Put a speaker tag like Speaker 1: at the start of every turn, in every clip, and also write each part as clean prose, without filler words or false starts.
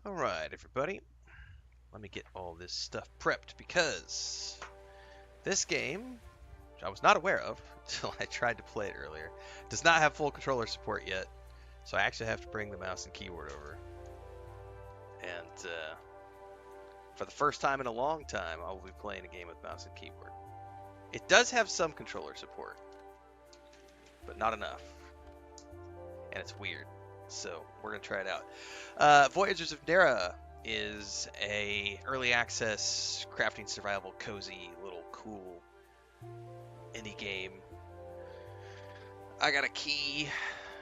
Speaker 1: Alright, everybody. Let me get all this stuff prepped because this game, which I was not aware of until I tried to play it earlier, does not have full controller support yet. So I actually have to bring the mouse and keyboard over. And for the first time in a long time, I will be playing a game with mouse and keyboard. It does have some controller support, but not enough. And it's weird. So we're going to try it out. Voyagers of Nera is a early access crafting survival cozy little cool indie game. I got a key.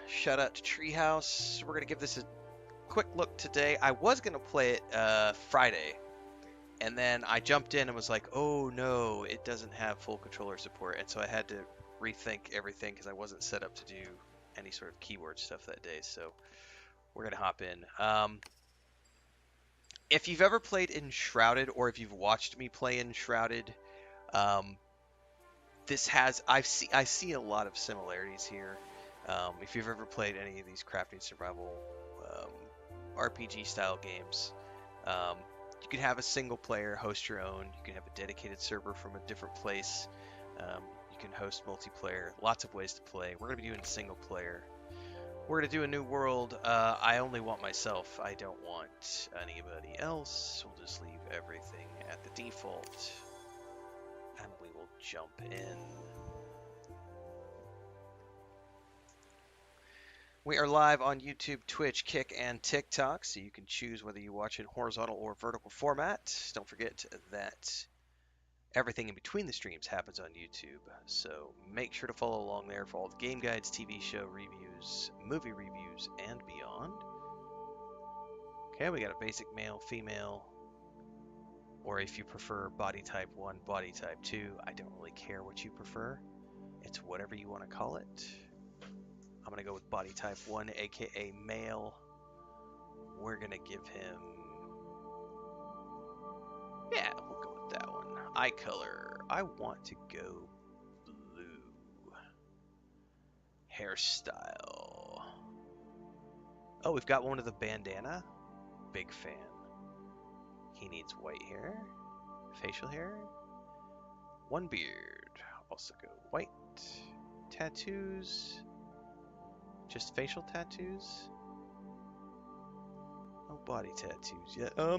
Speaker 1: Shout out to Treehouse. We're gonna give this a quick look today. I was gonna play it Friday, and then I jumped in and was like, oh no, it doesn't have full controller support, and so I had to rethink everything because I wasn't set up to do any sort of keyboard stuff that day. So we're gonna hop in. If you've ever played Enshrouded, or if you've watched me play Enshrouded, um, I see a lot of similarities here. If you've ever played any of these crafting survival um, RPG style games, um, you can have a single player host your own. You can have a dedicated server from a different place. You can host multiplayer. Lots of ways to play. We're going to be doing single player. We're going to do a new world. I only want myself. I don't want anybody else. We'll just leave everything at the default. And we will jump in. We are live on YouTube, Twitch, Kick, and TikTok, so you can choose whether you watch in horizontal or vertical format. Don't forget that everything in between the streams happens on YouTube, so make sure to follow along there for all the game guides, TV show reviews, movie reviews, and beyond. Okay, we got a basic male, female, or if you prefer body type 1, body type 2. I don't really care what you prefer. It's whatever you want to call it. I'm going to go with body type 1, aka male. We're going to give him... Yeah, we'll go with that one. Eye color. I want to go blue. Hairstyle. Oh, we've got one with a bandana. Big fan. He needs white hair. Facial hair. One beard. Also go white. Tattoos. Just facial tattoos? No body tattoos yet. Meh.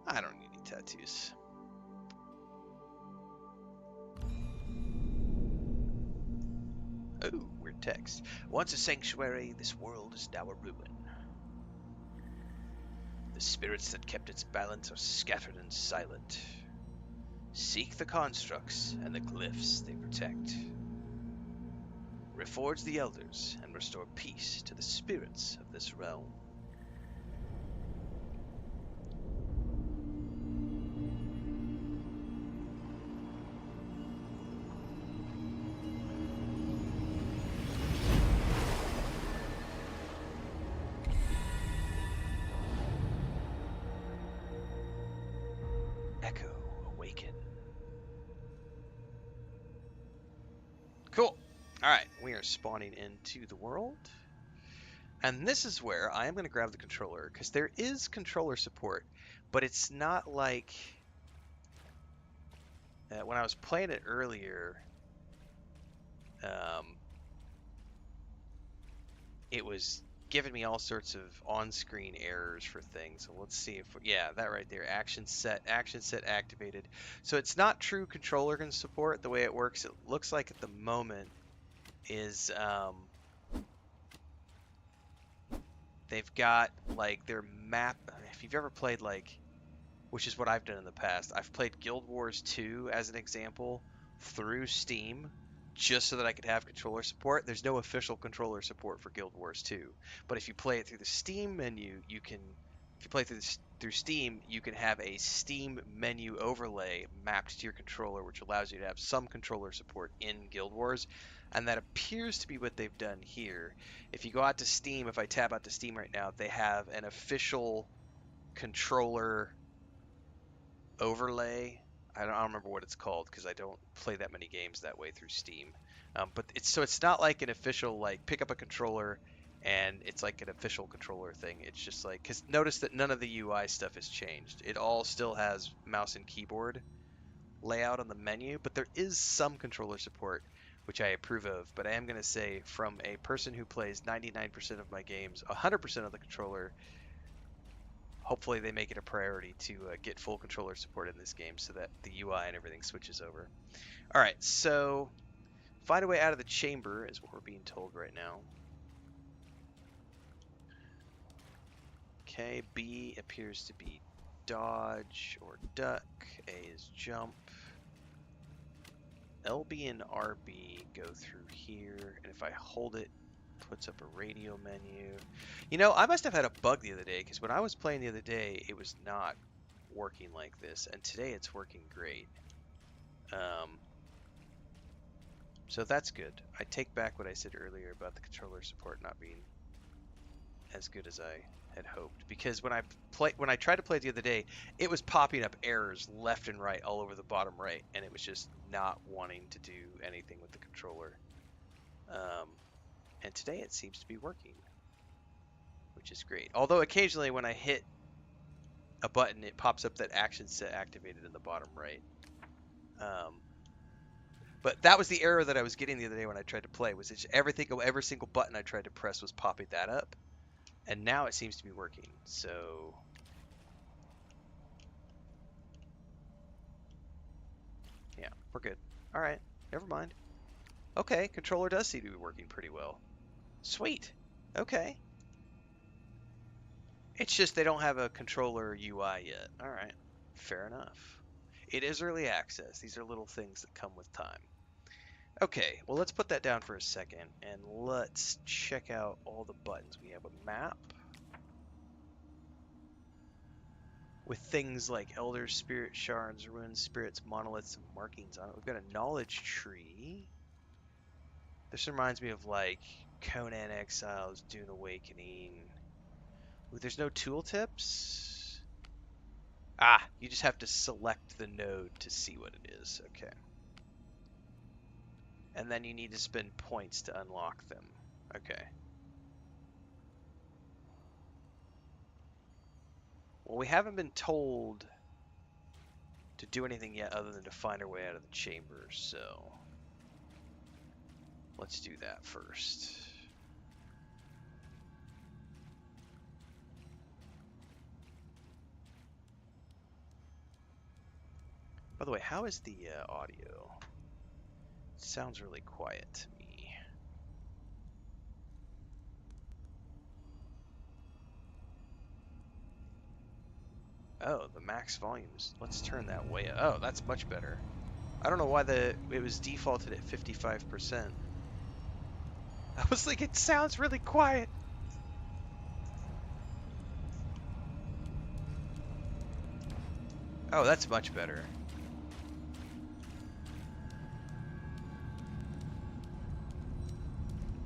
Speaker 1: I don't need any tattoos. Oh, weird text. Once a sanctuary, this world is now a ruin. The spirits that kept its balance are scattered and silent. Seek the constructs and the glyphs they protect. Reforge the elders and restore peace to the spirits of this realm. Echo, awaken. Cool. Alright, we are spawning into the world. And this is where I am going to grab the controller, because there is controller support, but it's not like when I was playing it earlier, it was giving me all sorts of on-screen errors for things. So let's see if, yeah, that right there, action set activated. So it's not true controller support. The way it works, it looks like at the moment is they've got like their map. If you've ever played like, which is what I've done in the past, I've played Guild Wars 2 as an example through Steam just so that I could have controller support. There's no official controller support for Guild Wars 2, but if you play it through the Steam menu, you can. If you play through Steam, you can have a Steam menu overlay mapped to your controller, which allows you to have some controller support in Guild Wars, and that appears to be what they've done here. If you go out to Steam, if I tab out to Steam right now, they have an official controller overlay. I don't remember what it's called because I don't play that many games that way through Steam. But it's not like an official like pick up a controller and it's like an official controller thing. It's just like, because notice that none of the UI stuff has changed. It all still has mouse and keyboard layout on the menu, but there is some controller support, which I approve of. But I am going to say, from a person who plays 99% of my games 100% of the controller, hopefully they make it a priority to get full controller support in this game so that the UI and everything switches over. All right, so find a way out of the chamber is what we're being told right now. Okay, B appears to be dodge or duck. A is jump. LB and RB go through here, and if I hold it, puts up a radio menu. You know, I must have had a bug the other day, because when I was playing the other day, it was not working like this, and today it's working great. So that's good. I take back what I said earlier about the controller support not being as good as I had hoped, because when I tried to play it the other day, it was popping up errors left and right all over the bottom right, and it was just not wanting to do anything with the controller. And today it seems to be working, which is great. Although occasionally when I hit a button, it pops up that action set activated in the bottom right. But that was the error that I was getting the other day when I tried to play, was it's every single button I tried to press was popping that up. And now it seems to be working, so... yeah, we're good. Alright, never mind. Okay, controller does seem to be working pretty well. Sweet. Okay. It's just they don't have a controller UI yet. Alright, fair enough. It is early access. These are little things that come with time. Okay, well, let's put that down for a second, and let's check out all the buttons. We have a map with things like Elder Spirit Shards, Ruined Spirits, Monoliths, and markings on it. We've got a knowledge tree. This reminds me of, like, Conan Exiles, Dune Awakening. Ooh, there's no tooltips? Ah, you just have to select the node to see what it is. Okay. And then you need to spend points to unlock them. Okay. Well, we haven't been told to do anything yet other than to find our way out of the chamber, so let's do that first. By the way, how is the audio? It sounds really quiet to me. Oh, the max volumes. Let's turn that way up. Oh, that's much better. I don't know why it was defaulted at 55%. I was like, it sounds really quiet. Oh, that's much better.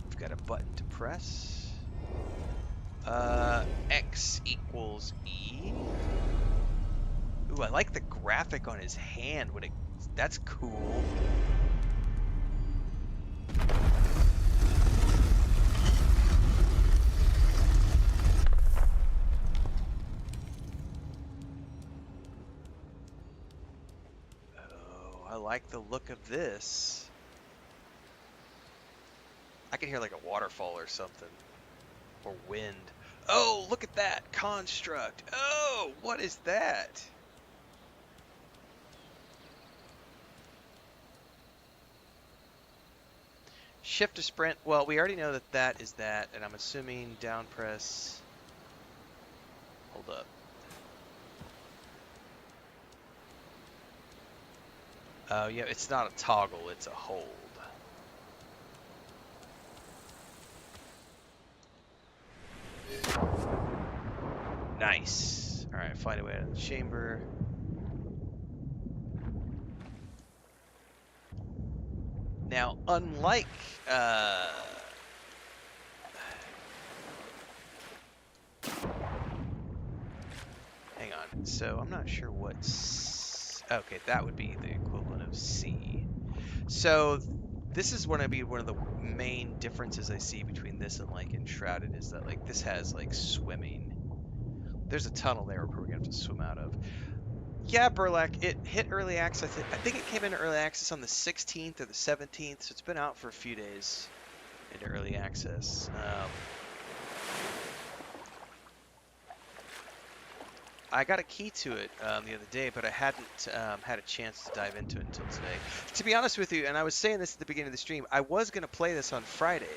Speaker 1: We've got a button to press. X equals E. Ooh, I like the graphic on his hand when that's cool. Oh, I like the look of this. I can hear like a waterfall or something. Or wind. Oh, look at that! Construct! Oh, what is that? Shift to sprint. Well, we already know that that is that, and I'm assuming down press. Hold up. Oh, yeah, it's not a toggle, it's a hold. Nice. Alright, find a way out of the chamber. Now, unlike hang on. So I'm not sure what's okay, that would be the equivalent of C. So this is one of the main differences I see between this and like Enshrouded is that like this has like swimming. There's a tunnel there we're probably gonna have to swim out of. Yeah, Burlak, it hit early access. I think it came into early access on the 16th or the 17th, so it's been out for a few days into early access. I got a key to it the other day, but I hadn't had a chance to dive into it until today. To be honest with you, and I was saying this at the beginning of the stream, I was going to play this on Friday,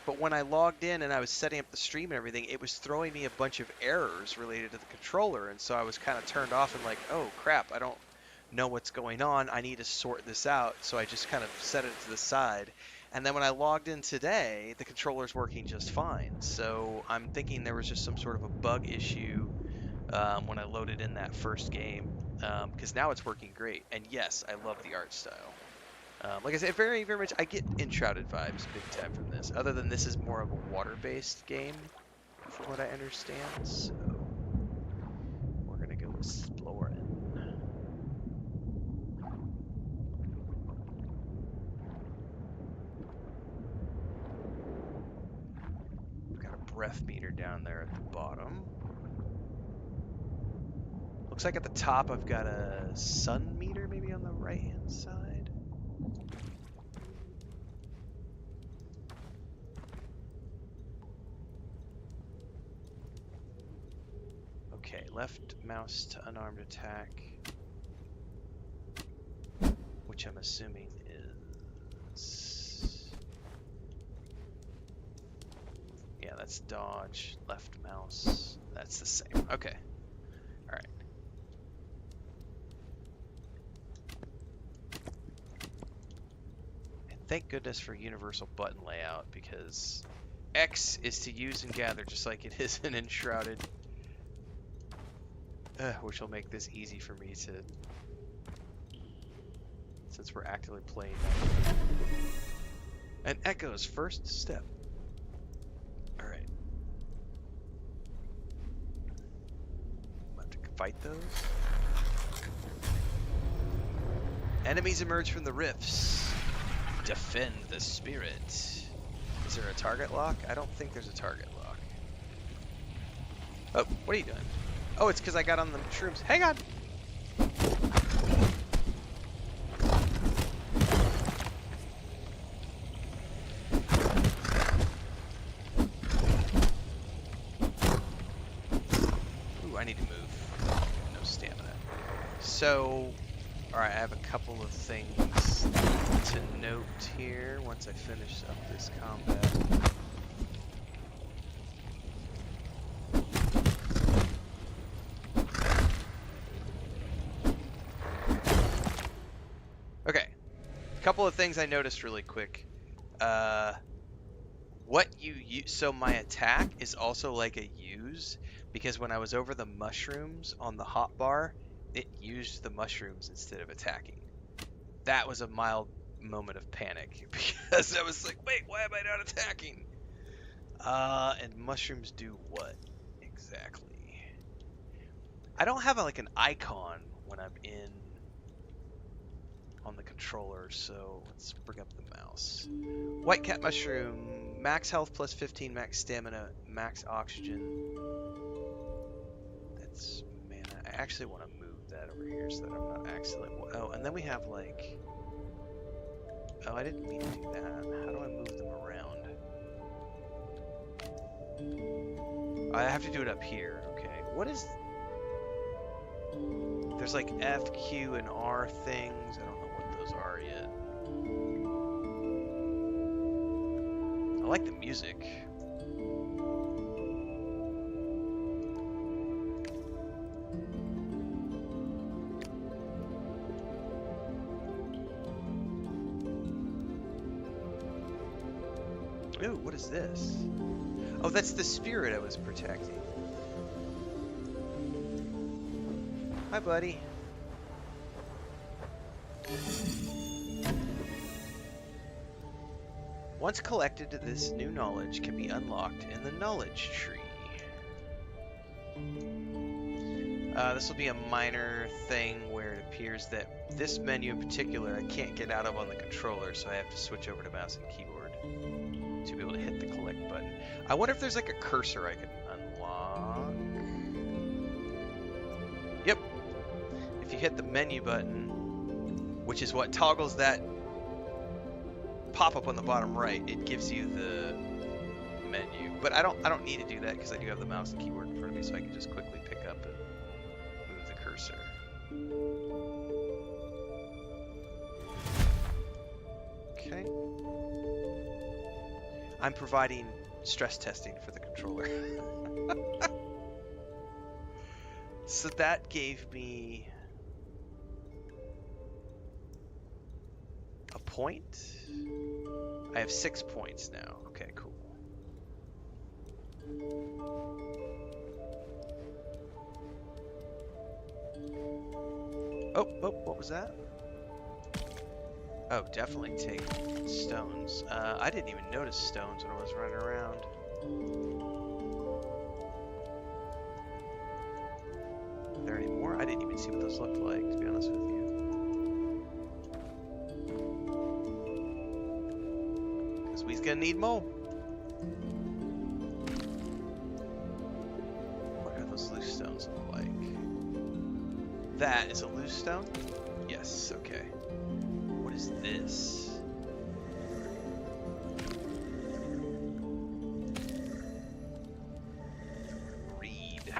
Speaker 1: but when I logged in and I was setting up the stream and everything, it was throwing me a bunch of errors related to the controller, and so I was kind of turned off and like, oh crap, I don't know what's going on. I need to sort this out, so I just kind of set it to the side. And then when I logged in today, the controller's working just fine. So I'm thinking there was just some sort of a bug issue when I loaded in that first game, because now it's working great. And yes, I love the art style. Like I said, very, very much, I get Enshrouded vibes big time from this. Other than this is more of a water-based game, from what I understand. So we're gonna go exploring. We've got a breath meter down there at the bottom. Looks like at the top I've got a sun meter maybe on the right hand side. Okay, left mouse to unarmed attack, which I'm assuming is... yeah, that's dodge. Left mouse, that's the same. Okay, alright. Thank goodness for universal button layout, because X is to use and gather just like it is in Enshrouded. Which will make this easy for me to... since we're actively playing. And Echo's first step. Alright. I'm about to fight those. Enemies emerge from the rifts. Defend the spirit. Is there a target lock? I don't think there's a target lock. Oh, what are you doing? Oh, it's because I got on the shrooms. Hang on! Ooh, I need to move. No stamina. So, alright, I have a couple of things to note here once I finish up this combat. Okay, a couple of things I noticed really quick. What you use, so my attack is also like a use, because when I was over the mushrooms on the hotbar, it used the mushrooms instead of attacking. That was a mild moment of panic, because I was like, wait, why am I not attacking? And mushrooms do what exactly? I don't have like an icon when I'm in on the controller, so let's bring up the mouse. White cat mushroom, max health plus 15, max stamina, max oxygen. That's mana. I actually want to move that over here so that I'm not accidentally... oh, and then we have like... oh, I didn't mean to do that. How do I move them around? I have to do it up here. Okay. What is... there's like F, Q, and R things. I don't know what those are yet. I like the music. Ooh, what is this? Oh, that's the spirit I was protecting. Hi, buddy. Once collected, this new knowledge can be unlocked in the knowledge tree. This will be a minor thing where it appears that this menu in particular I can't get out of on the controller, so I have to switch over to mouse and keyboard to be able to hit the collect button. I wonder if there's like a cursor I can unlock. Yep. If you hit the menu button, which is what toggles that pop-up on the bottom right, it gives you the menu. But I don't need to do that because I do have the mouse and keyboard in front of me, so I can just quickly pick up and move the cursor. Okay. I'm providing stress testing for the controller. So that gave me a point. I have 6 points now. Okay, cool. Oh, what was that? Oh, definitely take stones. I didn't even notice stones when I was running around. Are there any more? I didn't even see what those looked like, to be honest with you. Because we's gonna need more. What do those loose stones look like? That is a loose stone? Yes, okay. What is this? Read.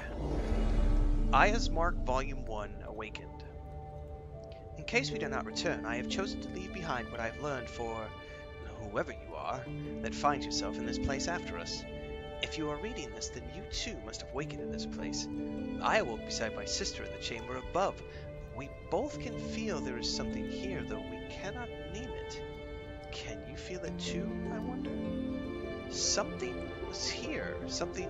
Speaker 1: Aya's Mark Volume 1 Awakened. In case we do not return, I have chosen to leave behind what I have learned for whoever you are that finds yourself in this place after us. If you are reading this, then you too must have awakened in this place. I awoke beside my sister in the chamber above. We both can feel there is something here, though we cannot name it. Can you feel it too, I wonder? Something was here, something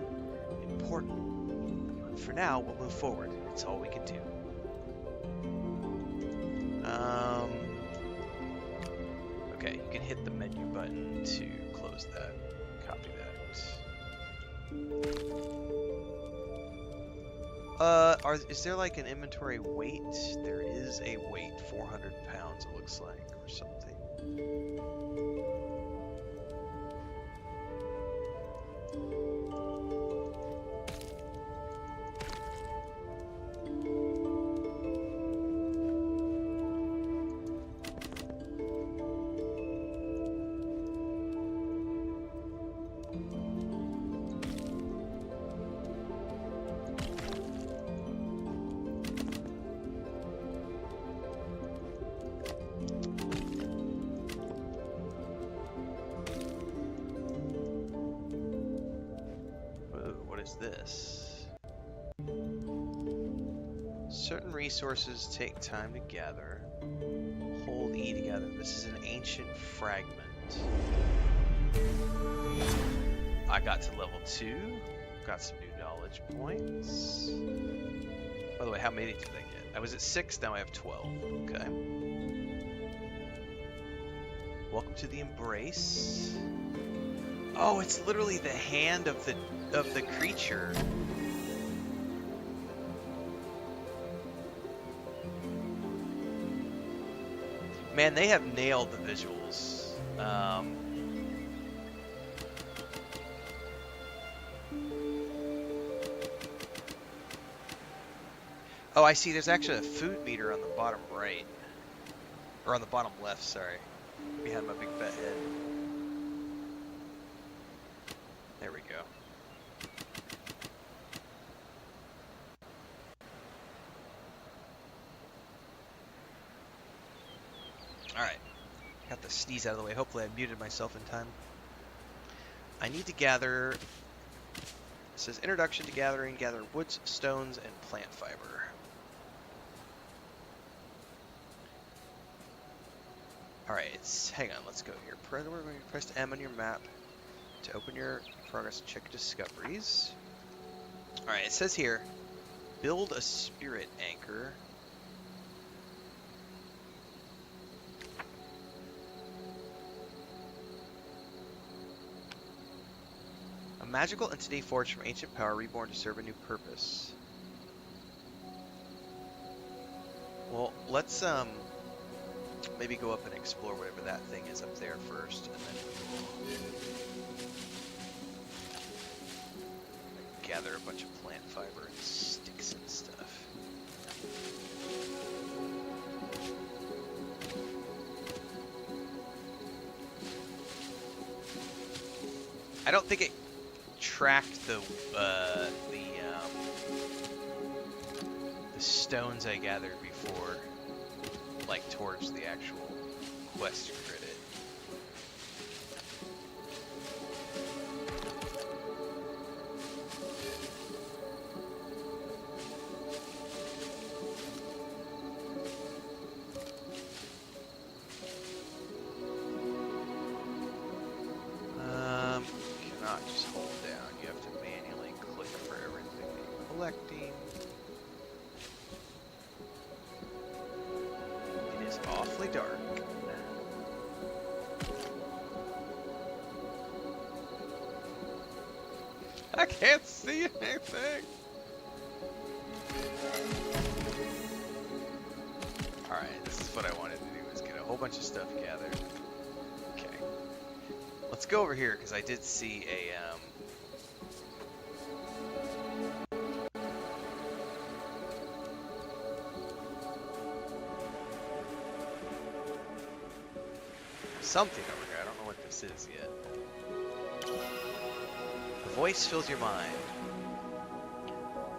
Speaker 1: important. For now, we'll move forward. It's all we can do. Okay, you can hit the menu button to close that. Copy that. Is there like an inventory weight? There is a weight, 400 pounds it looks like, or something. This. Certain resources take time to gather. Hold E together. This is an ancient fragment. I got to level 2. Got some new knowledge points. By the way, how many did I get? I was at 6, now I have 12. Okay. Welcome to the Embrace. Oh, it's literally the hand of the creature. Man, they have nailed the visuals. Oh, I see. There's actually a food meter on the bottom right. Or on the bottom left, sorry. Behind my big fat head. There we go. Alright. Got the sneeze out of the way. Hopefully I muted myself in time. I need to gather... It says Introduction to Gathering. Gather woods, stones, and plant fiber. Alright, hang on, let's go here. We're going to press M on your map to open your progress and check discoveries. Alright, it says here, build a spirit anchor. A magical entity forged from ancient power, reborn to serve a new purpose. Well, let's maybe go up and explore whatever that thing is up there first, and then we will gather a bunch of plant fiber and sticks and stuff. I don't think it tracked the stones I gathered before, like towards the actual quest credit. Cannot just hold down. You have to manually click for everything that you're collecting. It is awfully dark. I can't see anything. Alright, this is what I wanted to do, is get a whole bunch of stuff gathered. Okay. Let's go over here, because I did see a, something over here. I don't know what this is yet. The voice fills your mind.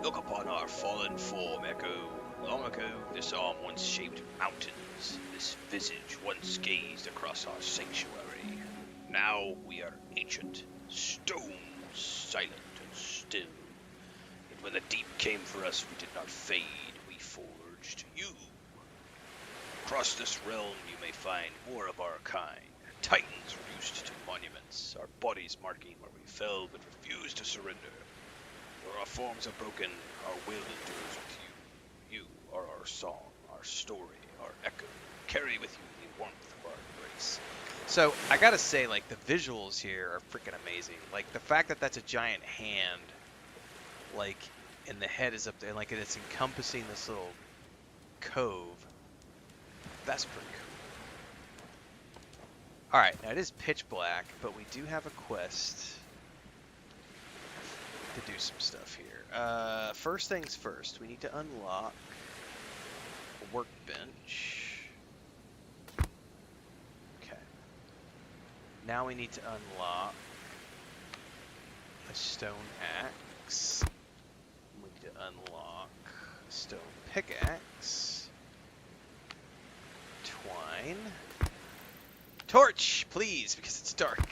Speaker 1: Look upon our fallen form, Echo. Long ago, this arm once shaped mountains. This visage once gazed across our sanctuary. Now we are ancient, stone, silent and still. Yet when the deep came for us, we did not fade. We forged you. Across this realm you may find more of our kind. Titans reduced to monuments, our bodies marking where we fell but refused to surrender. Where our forms are broken, our will endures with you. You are our song, our story, our echo. Carry with you the warmth of our embrace. So, I gotta say, like, the visuals here are freaking amazing. Like, the fact that that's a giant hand, like, and the head is up there, like, and it's encompassing this little cove. That's pretty cool. Alright, now it is pitch black, but we do have a quest to do some stuff here. First things first, we need to unlock a workbench. Okay. Now we need to unlock a stone axe. We need to unlock a stone pickaxe. Twine. Torch, please, because it's dark.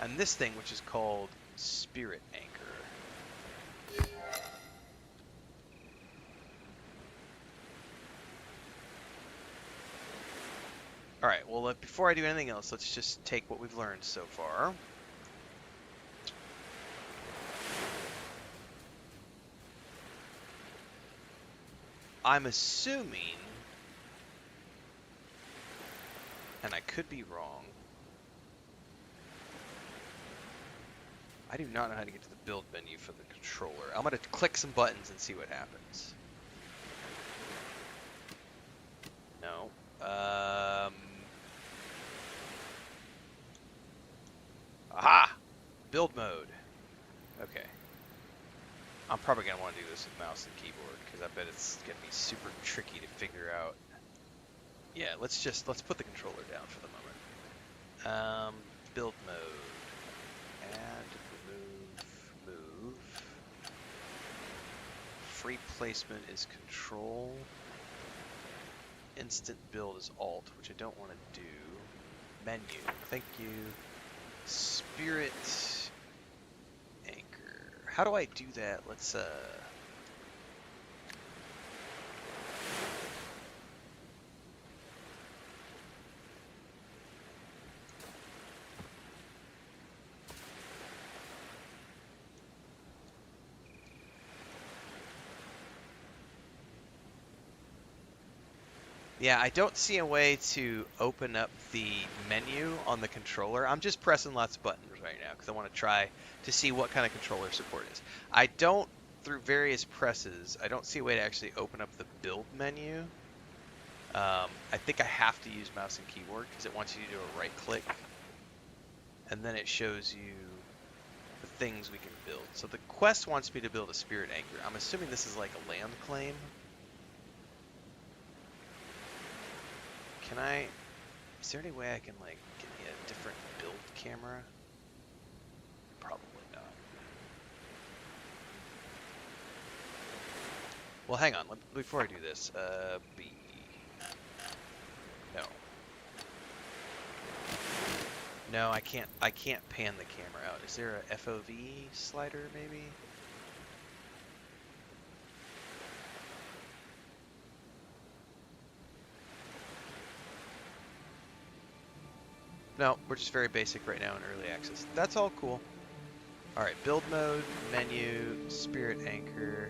Speaker 1: And this thing, which is called Spirit Anchor. Alright, well, before I do anything else, let's just take what we've learned so far. I'm assuming, and I could be wrong, I do not know how to get to the build menu for the controller. I'm going to click some buttons and see what happens. No. Aha! Build mode. Okay. I'm probably going to want to do this with mouse and keyboard, because I bet it's going to be super tricky to figure out. Yeah, let's put the controller down for the moment. Build mode. Add, move. Free placement is control. Instant build is alt, which I don't want to do. Menu, thank you. Spirit Anchor. How do I do that? Let's yeah, I don't see a way to open up the menu on the controller. I'm just pressing lots of buttons right now because I want to try to see what kind of controller support is. I don't, through various presses, I don't see a way to actually open up the build menu. I think I have to use mouse and keyboard because it wants you to do a right click, and then it shows you the things we can build. So the quest wants me to build a spirit anchor. I'm assuming this is like a land claim. Can I... Is there any way I can like get me a different build camera? Probably not. Well, hang on. Before I do this, B. No. No, I can't. I can't pan the camera out. Is there a FOV slider, maybe? No, we're just very basic right now in early access. That's all cool. All right, build mode, menu, spirit anchor.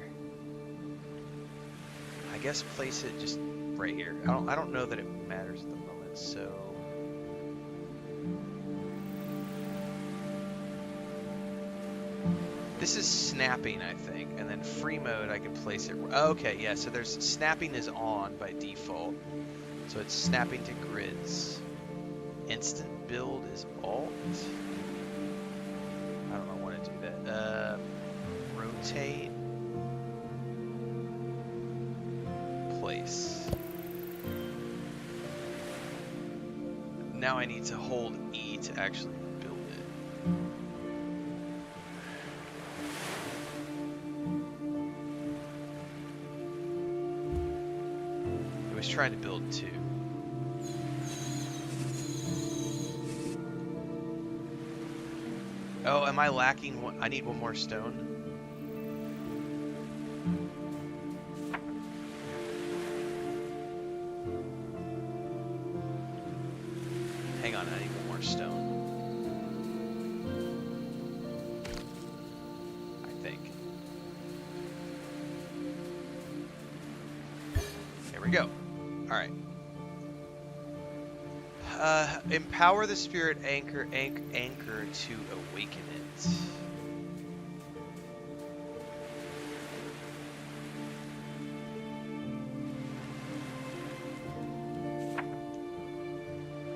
Speaker 1: I guess place it just right here. I don't know that it matters at the moment, so. This is snapping, I think, and then free mode I can place it. Okay, yeah. So there's snapping is on by default, so it's snapping to grids. Instant build is alt. I don't know when to do that. Rotate. Place. Now I need to hold E to actually build it. It was trying to build two. Oh, am I lacking one? I need one more stone. Hang on, I need one more stone. I think. Here we go. Alright. Empower the spirit anchor to awaken it.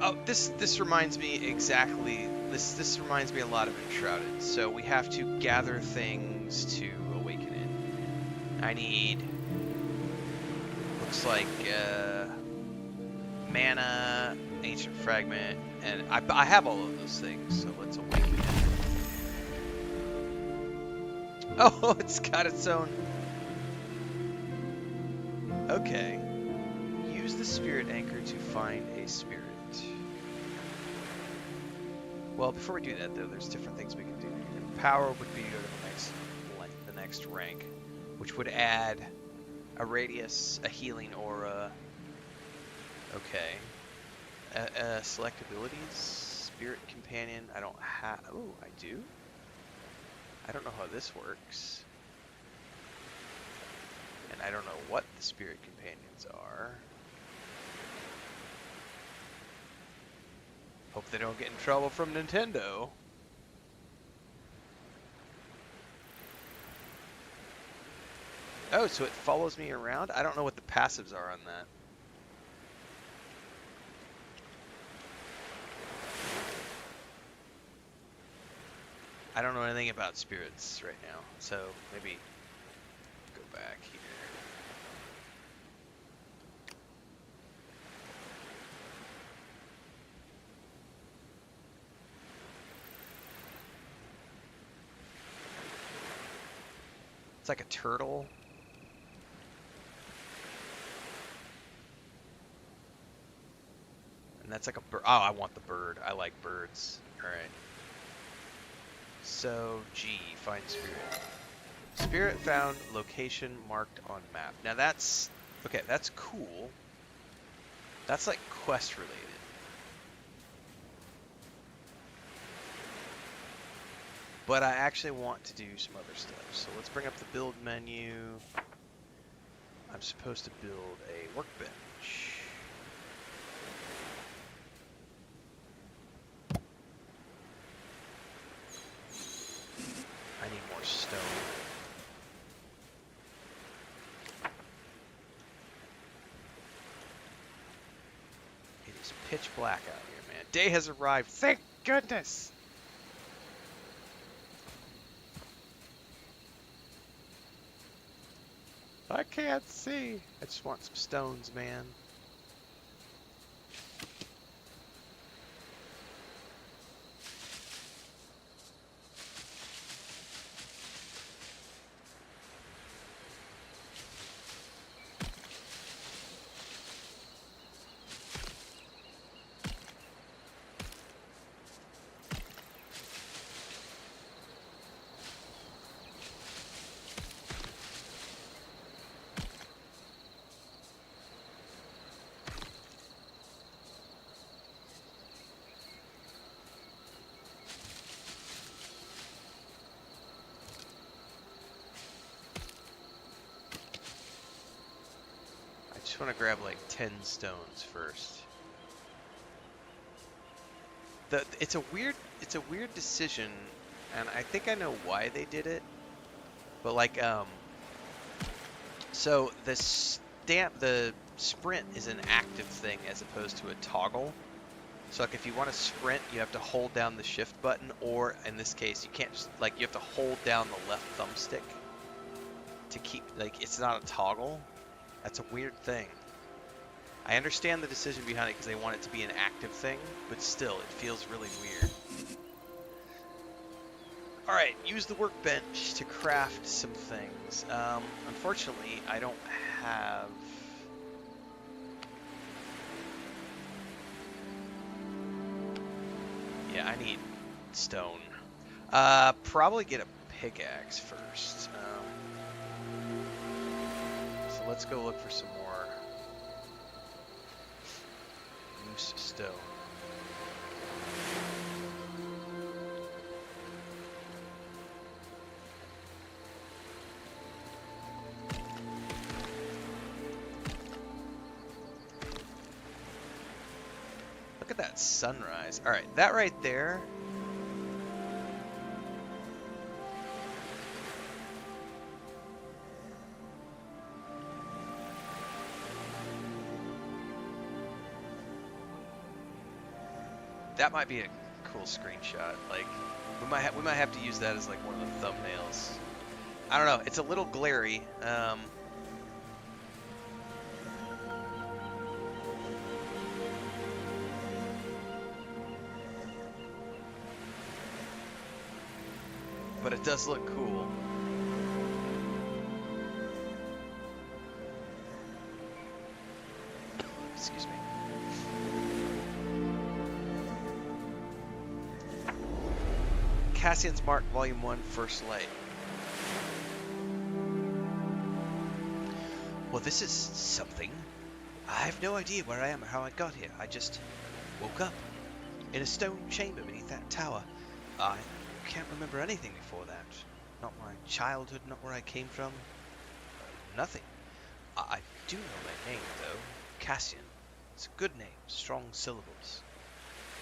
Speaker 1: Oh, this reminds me exactly. This reminds me a lot of Enshrouded. So we have to gather things to awaken it. I need. Looks like mana. Ancient fragment, and I have all of those things, so let's awaken it. Oh, it's got its own. Okay. Use the spirit anchor to find a spirit. Well, before we do that, though, there's different things we can do. Power would be to go to the next rank, which would add a radius, a healing aura. Okay. Select abilities, spirit companion. I don't have. Oh, I do. I don't know how this works, and I don't know what the spirit companions are. Hope they don't get in trouble from Nintendo. Oh, so it follows me around? I don't know what the passives are on that. I don't know anything about spirits right now, so maybe go back here. It's like a turtle. And that's like a bird. Oh, I want the bird. I like birds. All right. So, G, find spirit. Spirit found, location marked on map. Now that's, okay, that's cool. That's like quest related. But I actually want to do some other stuff. So let's bring up the build menu. I'm supposed to build a workbench. I need more stone. pitch black out here, man. Day has arrived. Thank goodness. I can't see. I just want some stones, man. I just want to grab like 10 stones first. It's a weird decision, and I think I know why they did it. But like so the sprint is an active thing as opposed to a toggle. So like if you want to sprint, you have to hold down the shift button, or in this case, you can't just, like, you have to hold down the left thumbstick to keep, like, it's not a toggle. That's a weird thing. I understand the decision behind it because they want it to be an active thing, but still, it feels really weird. Alright, use the workbench to craft some things. Unfortunately, I don't have... Yeah, I need stone. Probably get a pickaxe first. So let's go look for some more loose stone. Look at that sunrise. All right, that right there. That might be a cool screenshot. Like, we might have to use that as like one of the thumbnails. I don't know. It's a little glary. But it does look cool. Excuse me. Cassian's Mark, Volume 1, First Light. Well, this is something. I have no idea where I am or how I got here. I just woke up in a stone chamber beneath that tower. I can't remember anything before that. Not my childhood, not where I came from. Nothing. I do know my name, though. Cassian. It's a good name, strong syllables.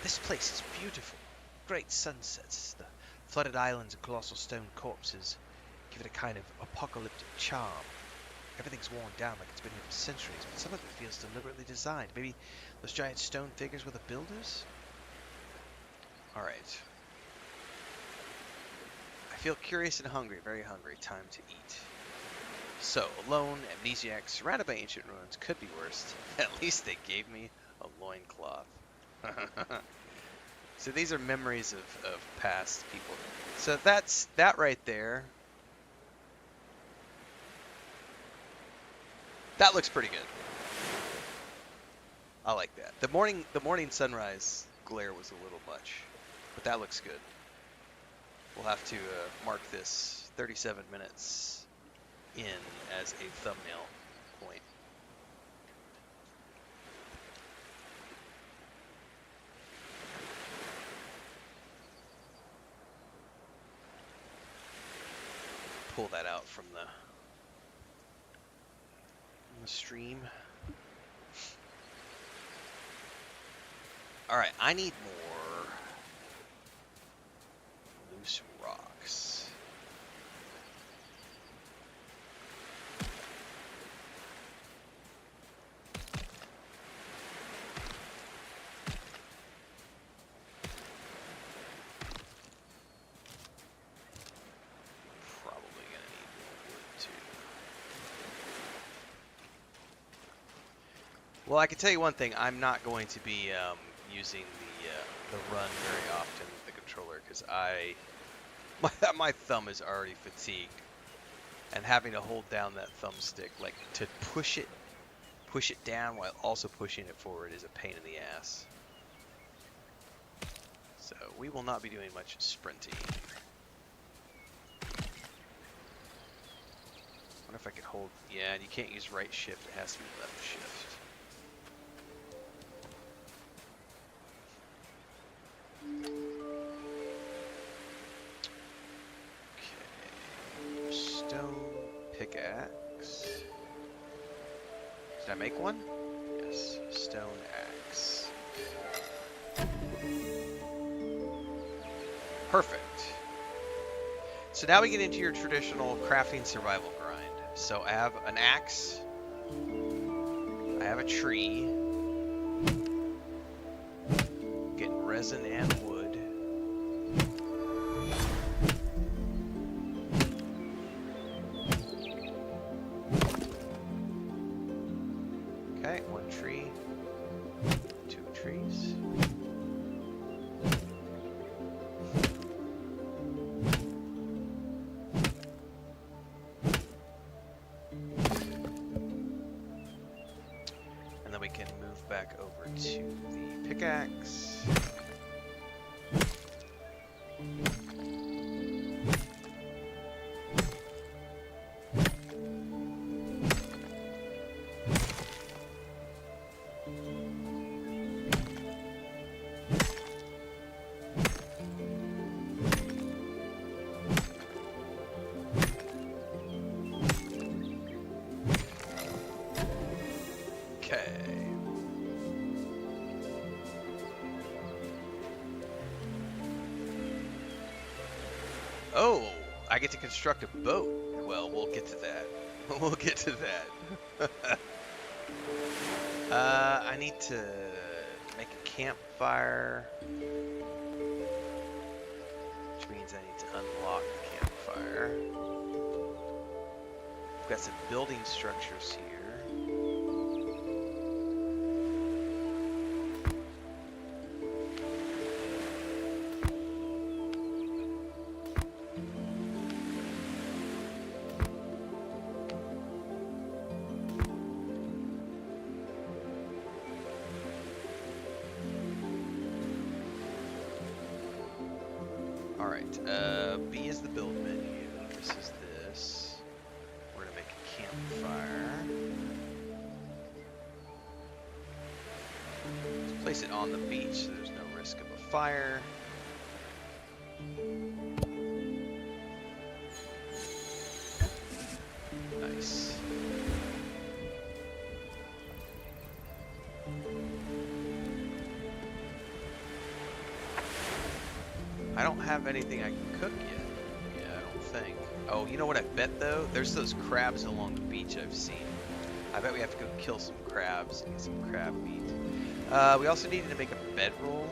Speaker 1: This place is beautiful. Great sunsets, the flooded islands and colossal stone corpses give it a kind of apocalyptic charm. Everything's worn down like it's been here for centuries, but some of it feels deliberately designed. Maybe those giant stone figures were the builders? Alright. I feel curious and hungry, very hungry. Time to eat. So, alone, amnesiac, surrounded by ancient ruins, could be worse. At least they gave me a loincloth. So these are memories of past people. So that's that right there. That looks pretty good. I like that. The morning sunrise glare was a little much, but that looks good. We'll have to mark this 37 minutes in as a thumbnail point. Pull that out from the stream. All right, I need more loose rocks. Well, I can tell you one thing. I'm not going to be using the run very often with the controller because my thumb is already fatigued, and having to hold down that thumbstick like to push it down while also pushing it forward is a pain in the ass. So we will not be doing much sprinting. I wonder if I could hold. Yeah, you can't use right shift. It has to be left shift. Okay. Stone pickaxe. Did I make one? Yes. Stone axe. Perfect. So now we get into your traditional crafting survival grind. So I have an axe. I have a tree. Getting resin and wood. Okay, one tree. 2 trees. And then we can move back over to the pickaxe. Oh, I get to construct a boat. Well, we'll get to that. We'll get to that. I need to make a campfire, which means I need to unlock the campfire. We've got some building structures here. Alright, B is the build menu. This is this. We're gonna make a campfire. Let's place it on the beach so there's no risk of a fire. Nice. I don't have anything I can cook yet. Yeah, I don't think. Oh, you know what I bet though? There's those crabs along the beach I've seen. I bet we have to go kill some crabs and get some crab meat. We also needed to make a bedroll.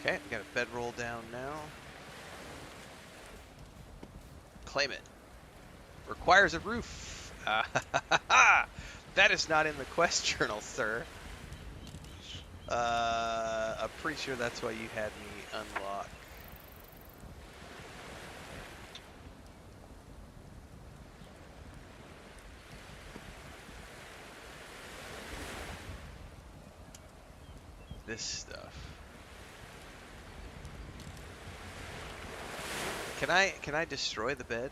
Speaker 1: Okay, we got a bedroll down now. Claim it. Requires a roof. That is not in the quest journal, sir. I'm pretty sure that's why you had me unlock. This stuff. Can I destroy the bed?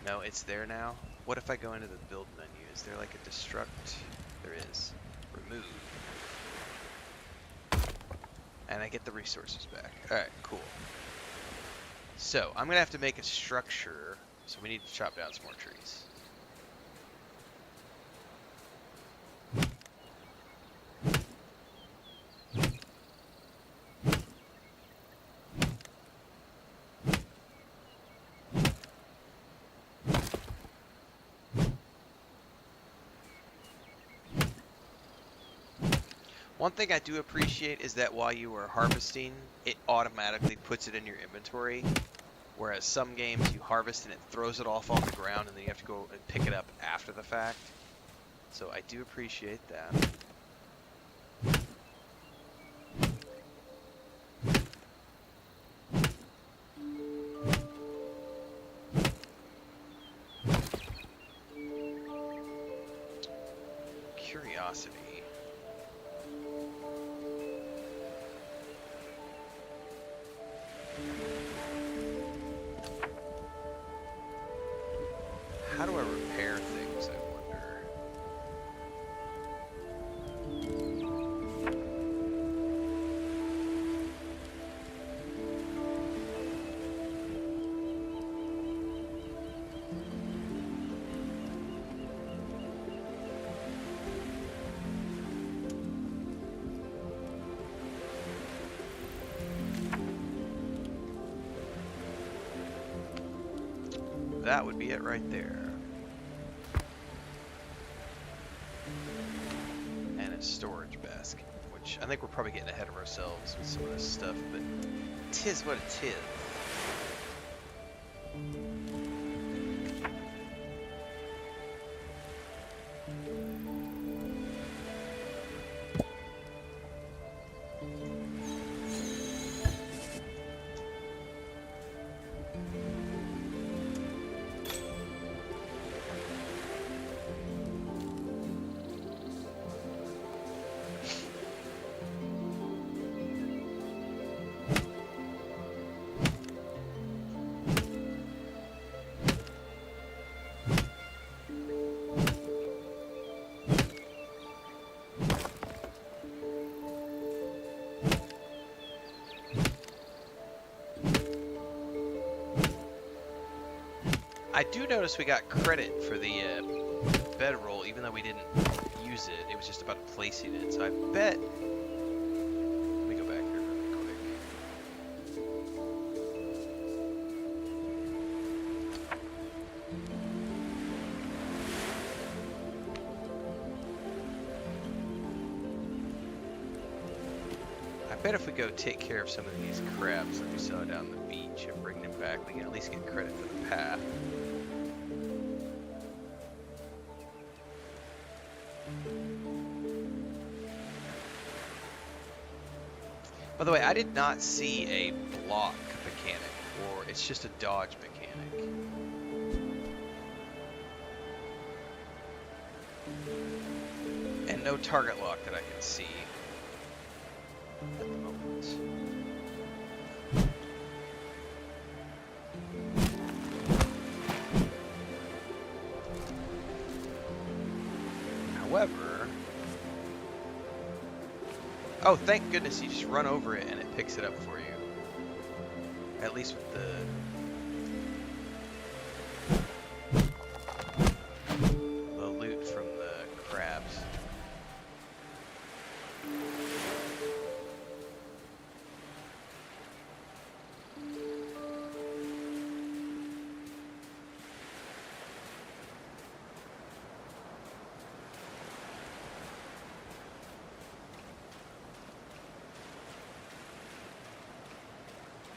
Speaker 1: No, it's there now. What if I go into the build menu? Is there like a destruct? There is. Remove. And I get the resources back. Alright, cool. So, I'm going to have to make a structure. So we need to chop down some more trees. One thing I do appreciate is that while you are harvesting, it automatically puts it in your inventory. Whereas some games you harvest and it throws it off on the ground and then you have to go and pick it up after the fact. So I do appreciate that. Curiosity. How do I repair things, I wonder? That would be it right there. And a storage basket, which I think we're probably getting ahead of ourselves with some of this stuff, but 'tis what it is. I do notice we got credit for the bedroll, even though we didn't use it. It was just about placing it. So I bet. Let me go back here really quick. I bet if we go take care of some of these crabs that we saw down the beach and bring them back, we can at least get credit for the path. By the way, I did not see a block mechanic, or it's just a dodge mechanic. And no target lock that I can see at the moment. However, oh, thank goodness you just run over it and it picks it up for you. At least with the loot from the crabs.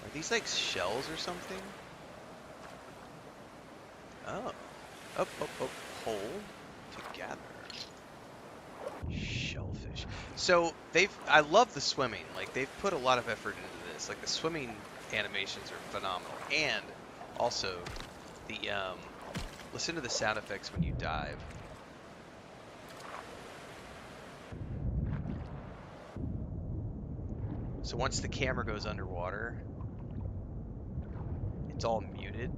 Speaker 1: Are these like shells or something? Oh. Up, up, up. Hold together. Shellfish. So I love the swimming. Like they've put a lot of effort into this. Like the swimming animations are phenomenal. And also the listen to the sound effects when you dive. So once the camera goes underwater, it's all muted.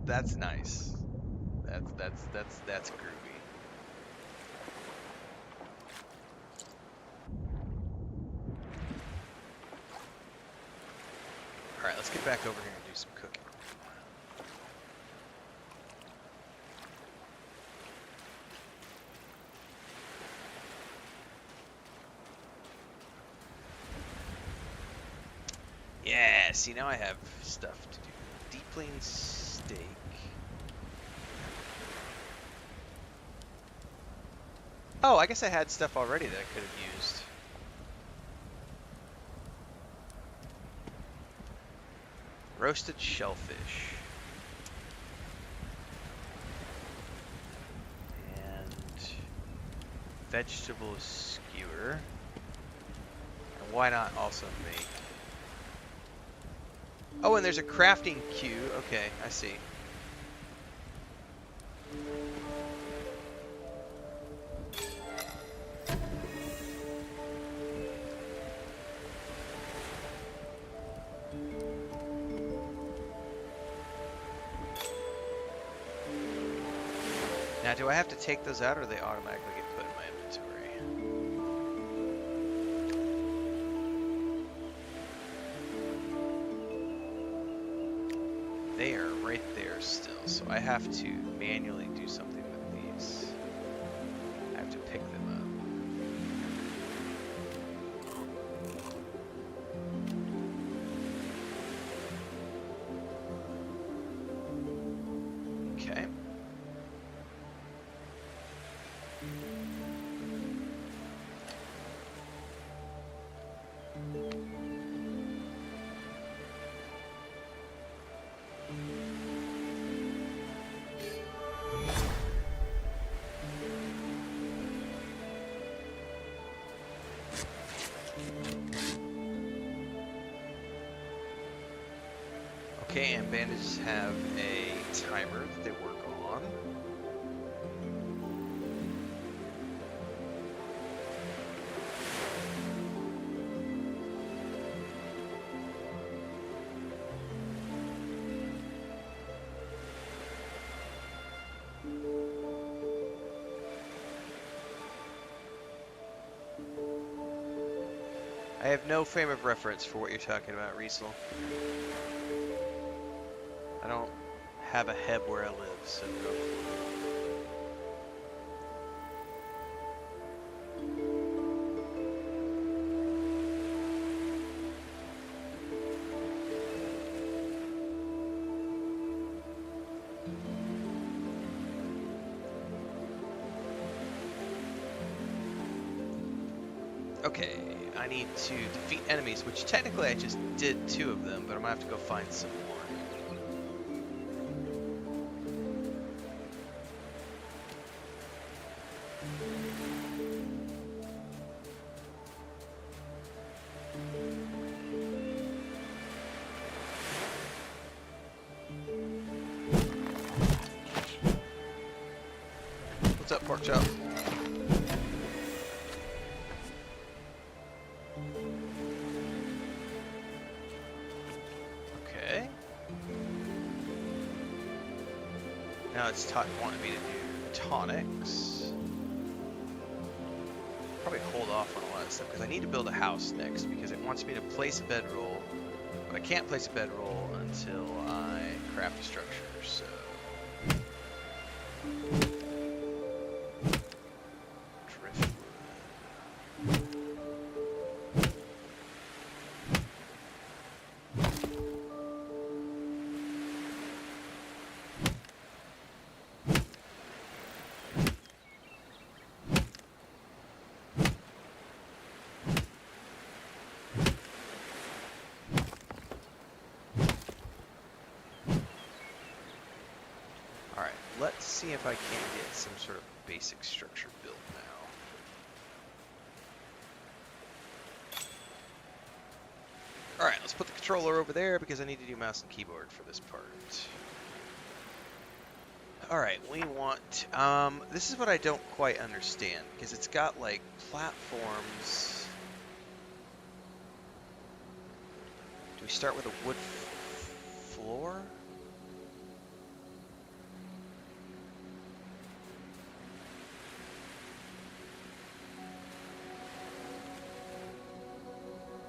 Speaker 1: That's nice. That's groovy. All right, let's get back over here and do some cooking. Yeah, see now I have stuff to do. Deep clean steak. Oh, I guess I had stuff already that I could have used. Roasted shellfish. And vegetable skewer. And why not also make... Oh, and there's a crafting queue. Okay, I see. Now, do I have to take those out, or do they automatically get put in my inventory? They are right there still, so I have to manually do something with these. I have to pick them up. Okay. Okay, and bandages have a timer that they work on. I have no frame of reference for what you're talking about, Riesel. I don't have a heb where I live, so no. Okay, I need to defeat enemies, which technically I just did 2 of them, but I'm gonna have to go find some more. What's up, pork chop? Okay. Now it's wanting me to do tonics. Probably hold off on a lot of stuff because I need to build a house next because it wants me to place a bedroll, but I can't place a bedroll until I craft a structure, so... Alright, let's see if I can get some sort of basic structure built now. Alright, let's put the controller over there because I need to do mouse and keyboard for this part. Alright, we want... this is what I don't quite understand, because it's got, like, platforms... Do we start with a wood floor?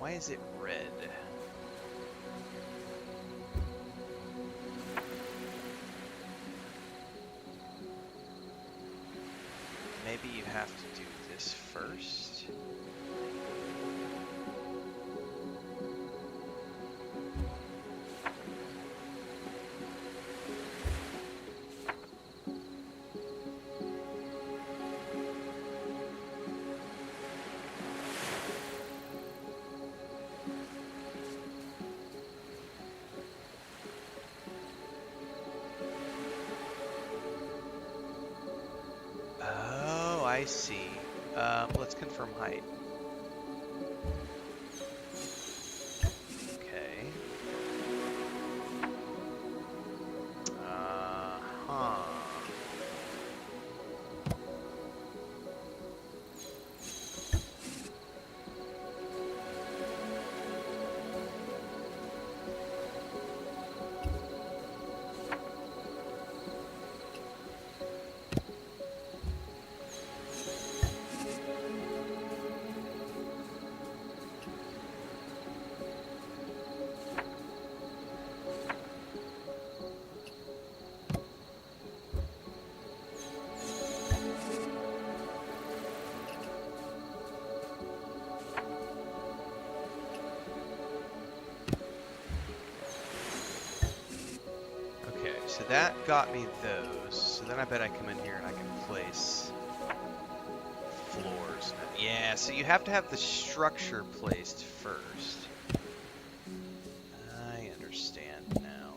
Speaker 1: Why is it red? Maybe you have to do this first. I see. Let's confirm height. Okay. Huh. Okay, so that got me those. So then I bet I come in here and I can place floors. Yeah, so you have to have the structure placed first. I understand now.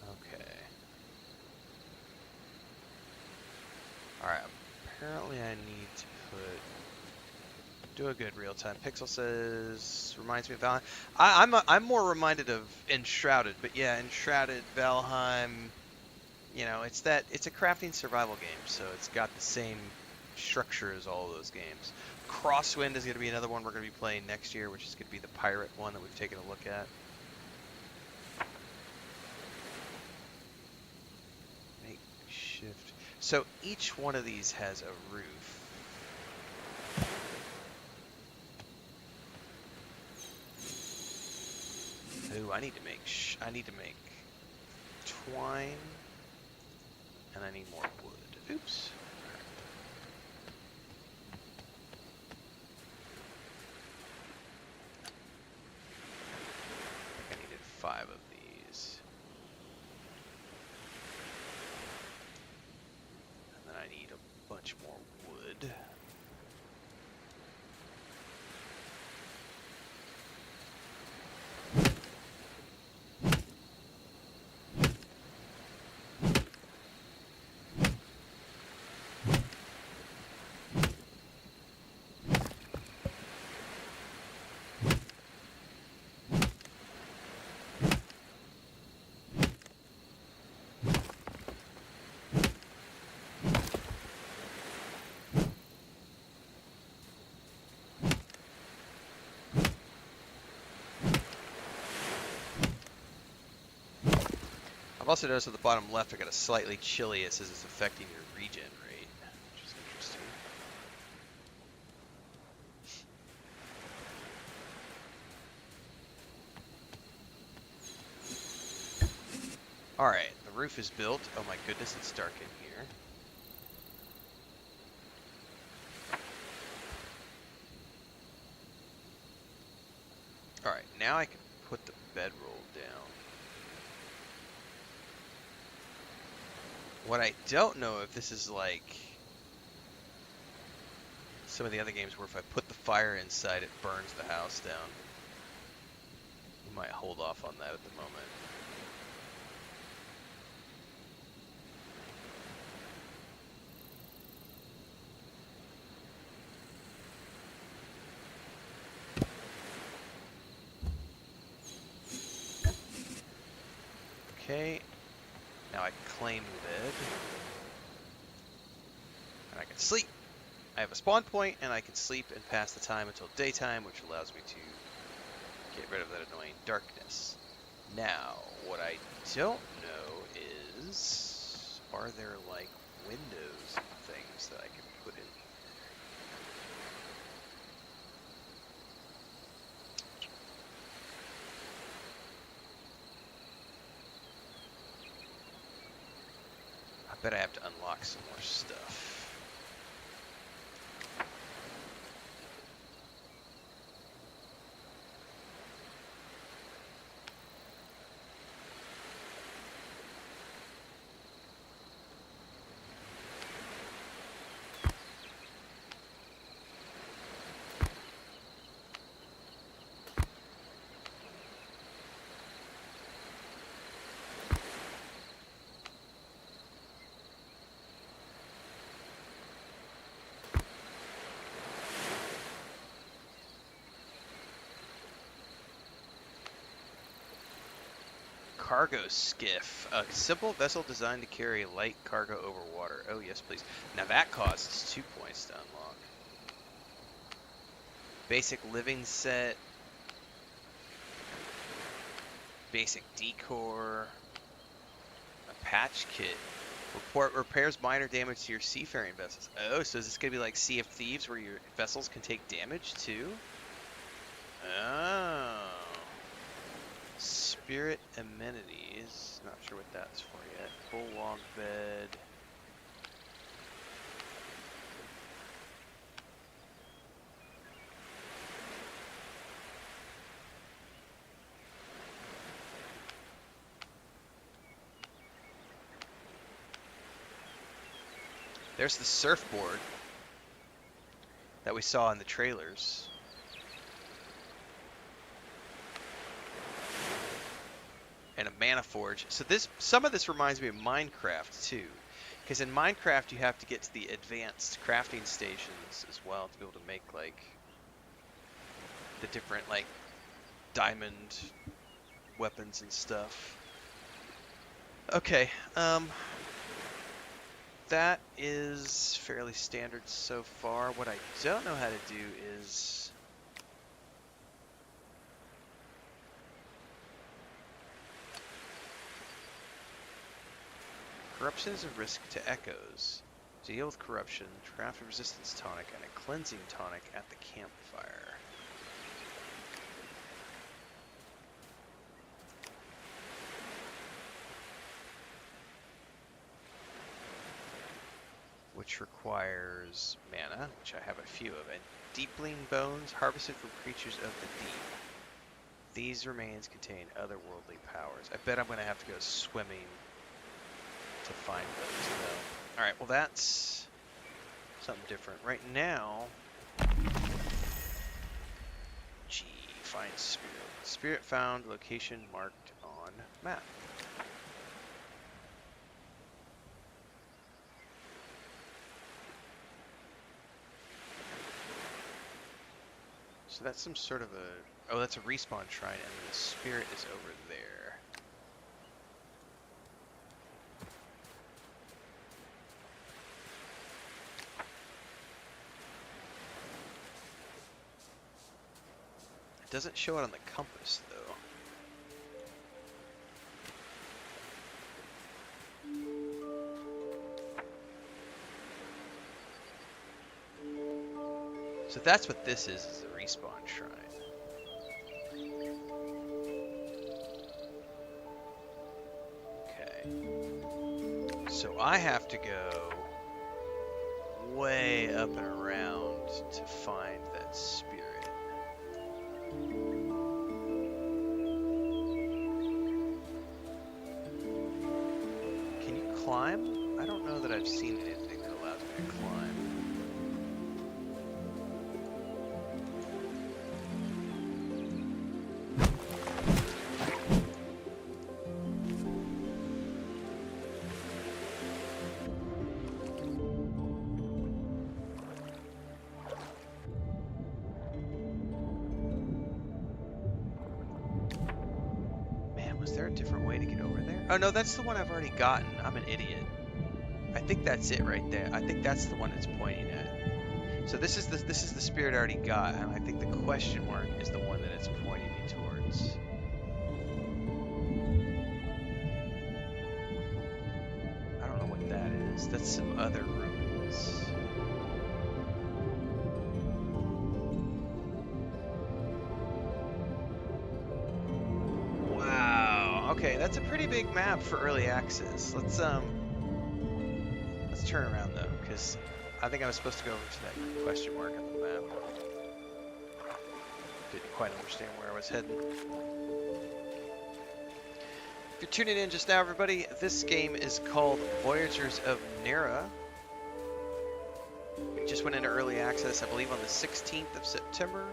Speaker 1: Okay. Alright, apparently I need to do a good real-time. Pixel says, reminds me of Valheim. I'm more reminded of Enshrouded, but yeah, Enshrouded, Valheim, you know, it's a crafting survival game, so it's got the same structure as all of those games. Crosswind is going to be another one we're going to be playing next year, which is going to be the pirate one that we've taken a look at. Makeshift. So each one of these has a roof. Ooh, I need to make twine, and I need more wood. Oops. I think I needed 5 of these. And then I need a bunch more wood. I've also noticed at the bottom left I got a slightly chilly. It says it's affecting your regen rate, which is interesting. Alright, the roof is built. Oh my goodness, it's dark in here. Alright, now I can put the bedroll down. What I don't know if this is like some of the other games where if I put the fire inside it burns the house down. You might hold off on that at the moment. Okay, now I claim the bed, and I can sleep. I have a spawn point, and I can sleep and pass the time until daytime, which allows me to get rid of that annoying darkness. Now, what I don't know is, are there like windows and things that I can put in here? I bet I have to unlock some more stuff. cargo skiff. A simple vessel designed to carry light cargo over water. Oh, yes, please. Now that costs 2 points to unlock. Basic living set. Basic decor. A patch kit. Repairs minor damage to your seafaring vessels. Oh, so is this going to be like Sea of Thieves where your vessels can take damage too? Oh. Spirit amenities. Not sure what that's for yet. Full log bed. There's the surfboard that we saw in the trailers. And a mana forge. So some of this reminds me of Minecraft too, because in Minecraft you have to get to the advanced crafting stations as well to be able to make like the different like diamond weapons and stuff. Okay, that is fairly standard so far. What I don't know how to do is corruption is a risk to echoes. To deal with corruption, craft a resistance tonic and a cleansing tonic at the campfire. Which requires mana, which I have a few of, and deepling bones harvested from creatures of the deep. These remains contain otherworldly powers. I bet I'm going to have to go swimming to find those, though. Alright, well that's something different. Right now, find spirit. Spirit found, location marked on map. So that's some sort of a... Oh, that's a respawn shrine, and the spirit is over there. It doesn't show it on the compass, though. So that's what this is a respawn shrine. Okay. So I have to go way up and around to find that spirit. Can you climb? I don't know that I've seen anything that allows me to climb. Was there a different way to get over there? Oh no, that's the one I've already gotten. I'm an idiot. I think that's it right there. I think that's the one it's pointing at. So this is the spirit I already got, and I think the question mark is the one that it's pointing me towards. I don't know what that is. That's some other ruins. Okay, that's a pretty big map for early access. Let's turn around though, because I think I was supposed to go over to that question mark on the map. Didn't quite understand where I was heading. If you're tuning in just now, everybody, this game is called Voyagers of Nera. It just went into early access, I believe, on the 16th of September.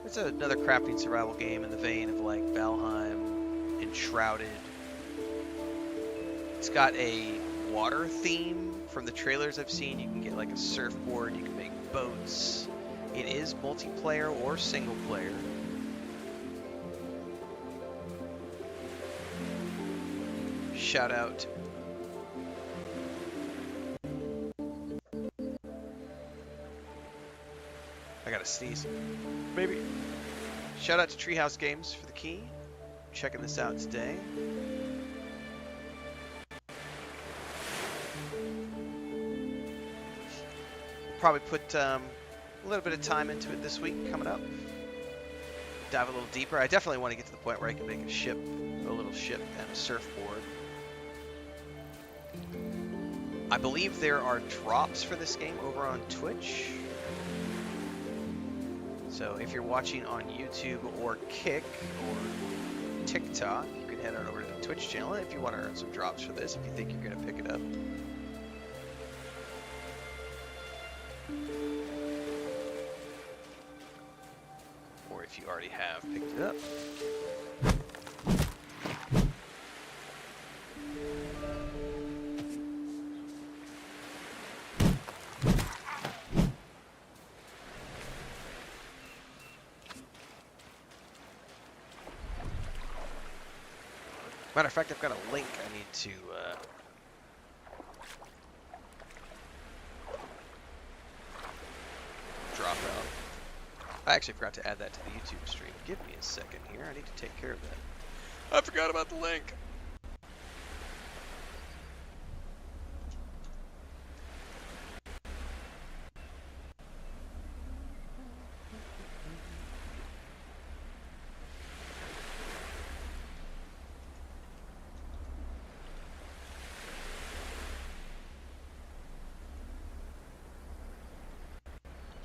Speaker 1: It's another crafting survival game in the vein of like Valheim. Enshrouded. It's got a water theme from the trailers I've seen. You can get like a surfboard, you can make boats. It is multiplayer or single player. shout out. I gotta sneeze. Maybe. Shout out to Treehouse Games for the key. Checking this out today. Probably put a little bit of time into it this week coming up. Dive a little deeper. I definitely want to get to the point where I can make a ship, a little ship and a surfboard. I believe there are drops for this game over on Twitch. So if you're watching on YouTube or Kick or TikTok, you can head on over to the Twitch channel if you want to earn some drops for this, if you think you're going to pick it up. Or if you already have picked it up. Matter of fact, I've got a link I need to drop out. I actually forgot to add that to the YouTube stream. Give me a second here. I need to take care of that. I forgot about the link.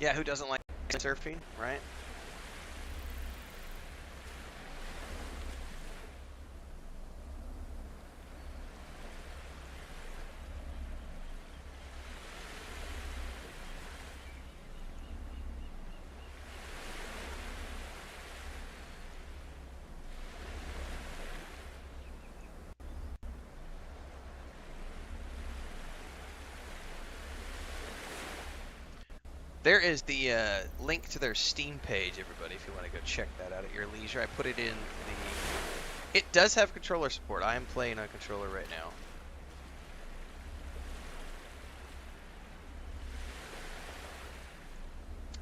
Speaker 1: Yeah, who doesn't like surfing, right? There is the link to their Steam page, everybody, if you want to go check that out at your leisure. I put it in the... It does have controller support. I am playing on controller right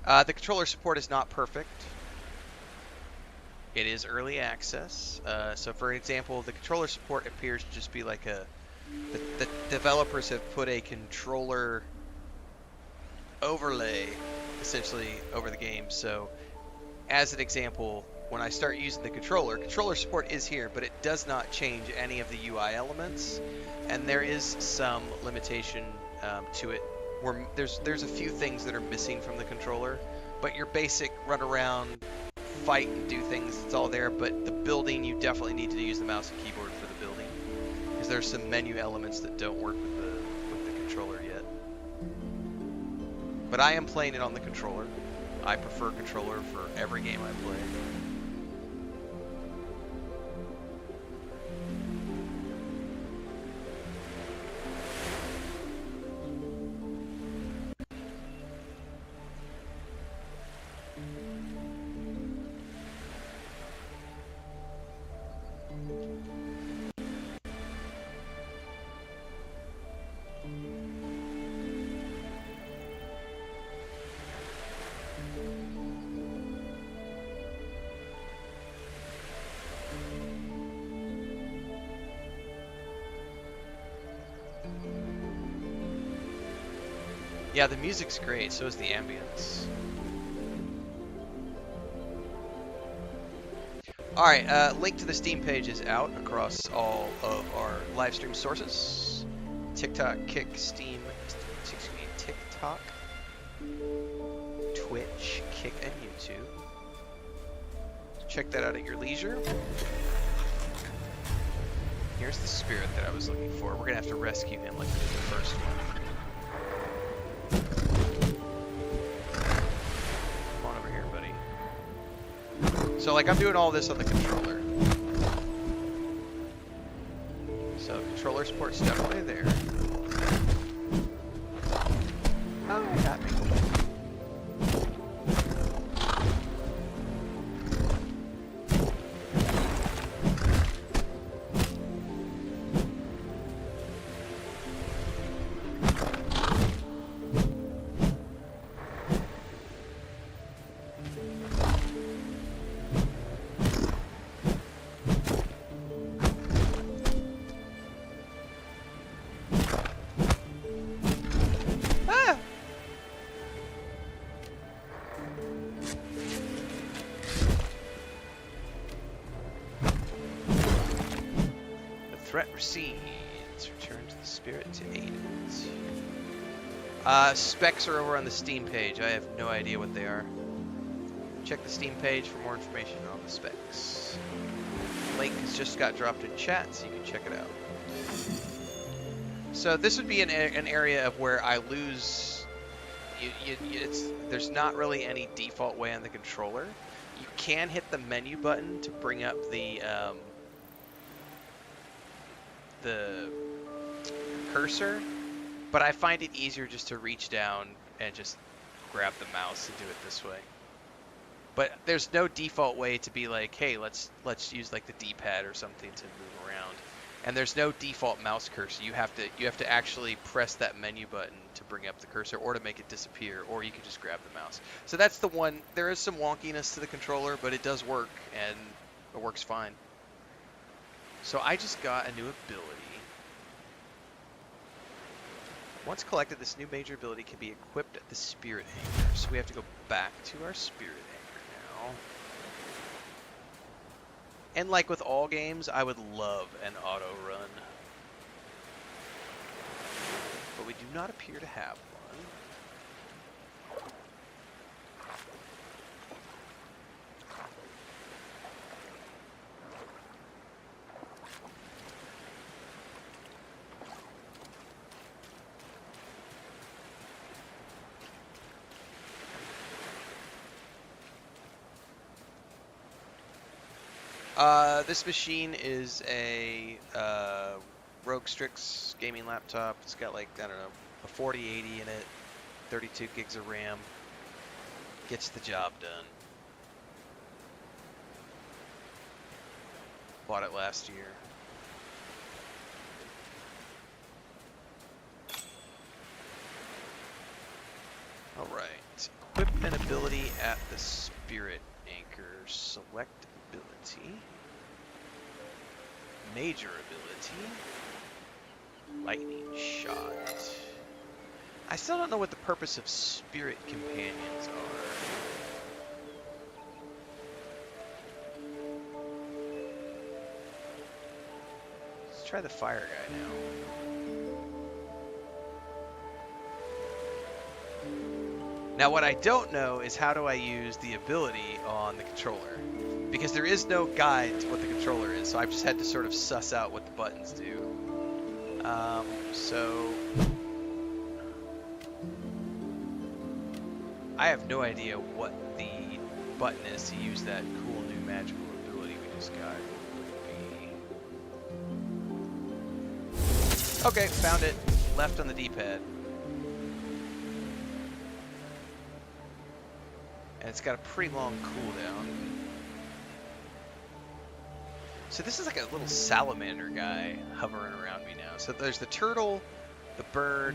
Speaker 1: now. The controller support is not perfect. It is early access. So for example, the controller support appears to just be like a... The developers have put a controller overlay essentially over the game. So as an example, when I start using the controller support is here, but it does not change any of the UI elements, and there is some limitation to it where there's a few things that are missing from the controller, but your basic run around, fight and do things, it's all there. But the building, you definitely need to use the mouse and keyboard for the building, because there's some menu elements that don't work with the controller yet. But I am playing it on the controller. I prefer controller for every game I play. Yeah, the music's great, so is the ambience. Alright, link to the Steam page is out across all of our live stream sources. TikTok, Kick, Steam, TikTok, Twitch, Kick, and YouTube. Check that out at your leisure. Here's the spirit that I was looking for. We're gonna have to rescue him like we did the first one. So like I'm doing all this on the controller. So controller support's definitely there. Oh, it got me. Threat recedes. Return to the spirit to aid it. Specs are over on the Steam page. I have no idea what they are. Check the Steam page for more information on the specs. Link has just got dropped in chat, so you can check it out. So this would be an area of where I lose. There's not really any default way on the controller. You can hit the menu button to bring up the cursor, but I find it easier just to reach down and just grab the mouse and do it this way. But there's no default way to be like, hey, let's use like the D-pad or something to move around. And there's no default mouse cursor. You have to actually press that menu button to bring up the cursor or to make it disappear, or you can just grab the mouse. So that's the one. There is some wonkiness to the controller, but it does work, and it works fine. So I just got a new ability. Once collected, this new major ability can be equipped at the spirit anchor. So we have to go back to our spirit anchor now. And like with all games, I would love an auto run. But we do not appear to have one. This machine is a Rogue Strix gaming laptop. It's got like, I don't know, a 4080 in it, 32 gigs of RAM. Gets the job done. Bought it last year. Alright. Equipment ability at the spirit anchor. Select ability. Major ability. Lightning shot. I still don't know what the purpose of spirit companions are. Let's try the fire guy now. Now what I don't know is how do I use the ability on the controller. Because there is no guide to what the controller is, so I've just had to sort of suss out what the buttons do. So I have no idea what the button is to use that cool new magical ability we just got. Okay, found it. Left on the D-pad. And it's got a pretty long cooldown. So this is like a little salamander guy hovering around me now. So there's the turtle, the bird,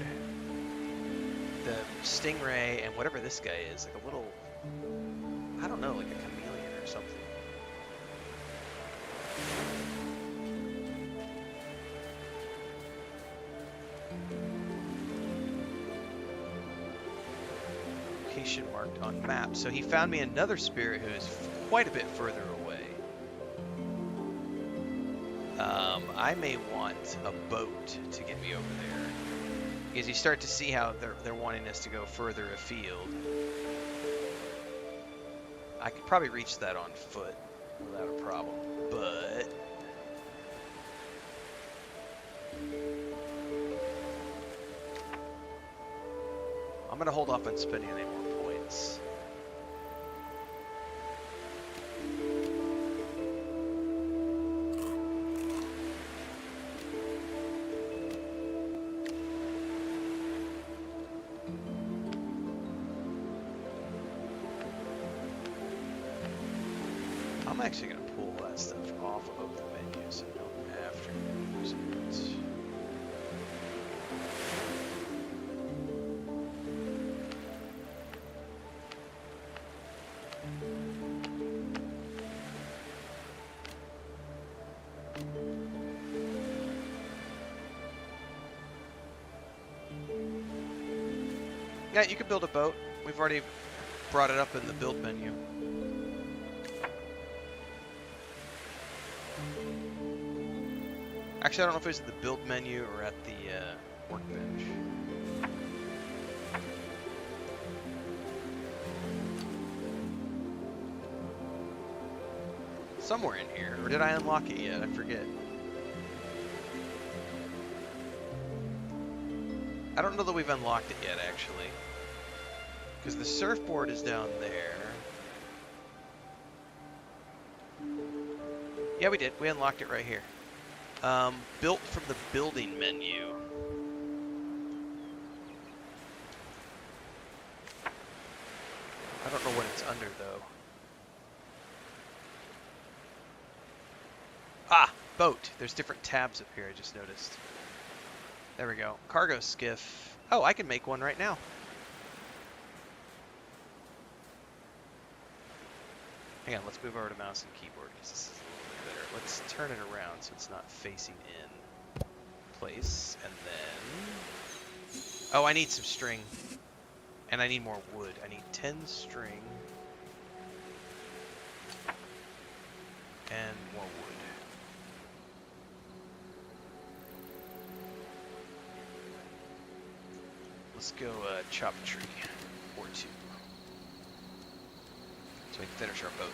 Speaker 1: the stingray, and whatever this guy is. Like a little, I don't know, like a chameleon or something. Location marked on map. So he found me another spirit who is quite a bit further away. I may want a boat to get me over there. Because you start to see how they're wanting us to go further afield. I could probably reach that on foot without a problem, but I'm gonna hold off on spending any more points. I'm actually going to pull that stuff off of the menu so I don't have to use it. Yeah, you can build a boat. We've already brought it up in the build menu. Actually, I don't know if it was in the build menu or at the workbench. Somewhere in here. Or did I unlock it yet? I forget. I don't know that we've unlocked it yet, actually. Because the surfboard is down there. Yeah, we did. We unlocked it right here. Built from the building menu. I don't know what it's under, though. Ah! Boat! There's different tabs up here, I just noticed. There we go. Cargo skiff. Oh, I can make one right now. Hang on, let's move over to mouse and keyboard because this is a little bit better. Let's turn it around so it's not facing in place. And then... Oh, I need some string. And I need more wood. I need 10 string. And more wood. Let's go chop a tree. Or two. So we can finish our boat.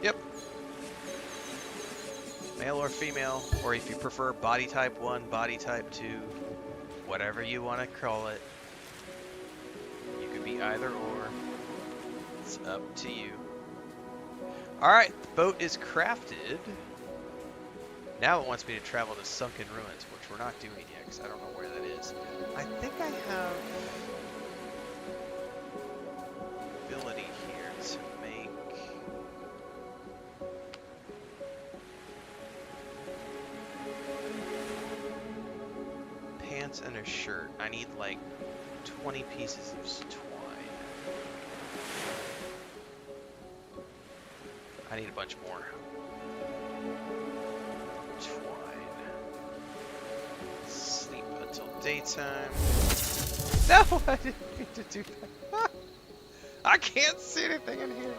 Speaker 1: Yep. Male or female, or if you prefer body type 1, body type 2, whatever you want to call it. You could be either or. It's up to you. Alright, the boat is crafted. Now it wants me to travel to Sunken Ruins, which we're not doing yet because I don't know where that is. I think I have ability here to make pants and a shirt. I need like 20 pieces of twine. I need a bunch more. Sleep until daytime. No, I didn't mean to do that. I can't see anything in here.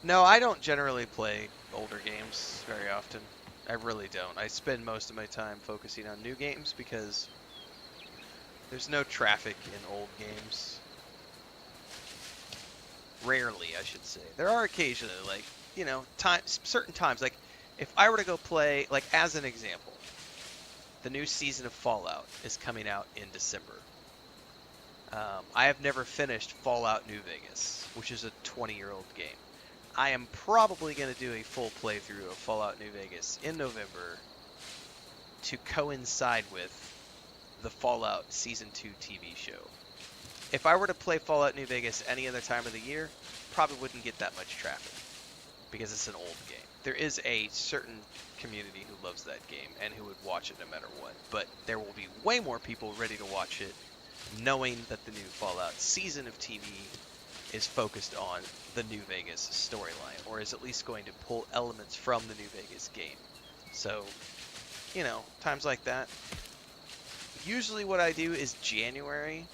Speaker 1: No, I don't generally play older games very often. I really don't. I spend most of my time focusing on new games because there's no traffic in old games. Rarely, I should say. There are occasionally, like, you know, certain times. Like, if I were to go play, like, as an example, the new season of Fallout is coming out in December. I have never finished Fallout New Vegas, which is a 20-year-old game. I am probably going to do a full playthrough of Fallout New Vegas in November to coincide with the Fallout Season 2 TV show. If I were to play Fallout New Vegas any other time of the year, probably wouldn't get that much traffic because it's an old game. There is a certain community who loves that game and who would watch it no matter what, but there will be way more people ready to watch it knowing that the new Fallout season of TV is focused on the New Vegas storyline, or is at least going to pull elements from the New Vegas game. So, you know, times like that. Usually what I do is January.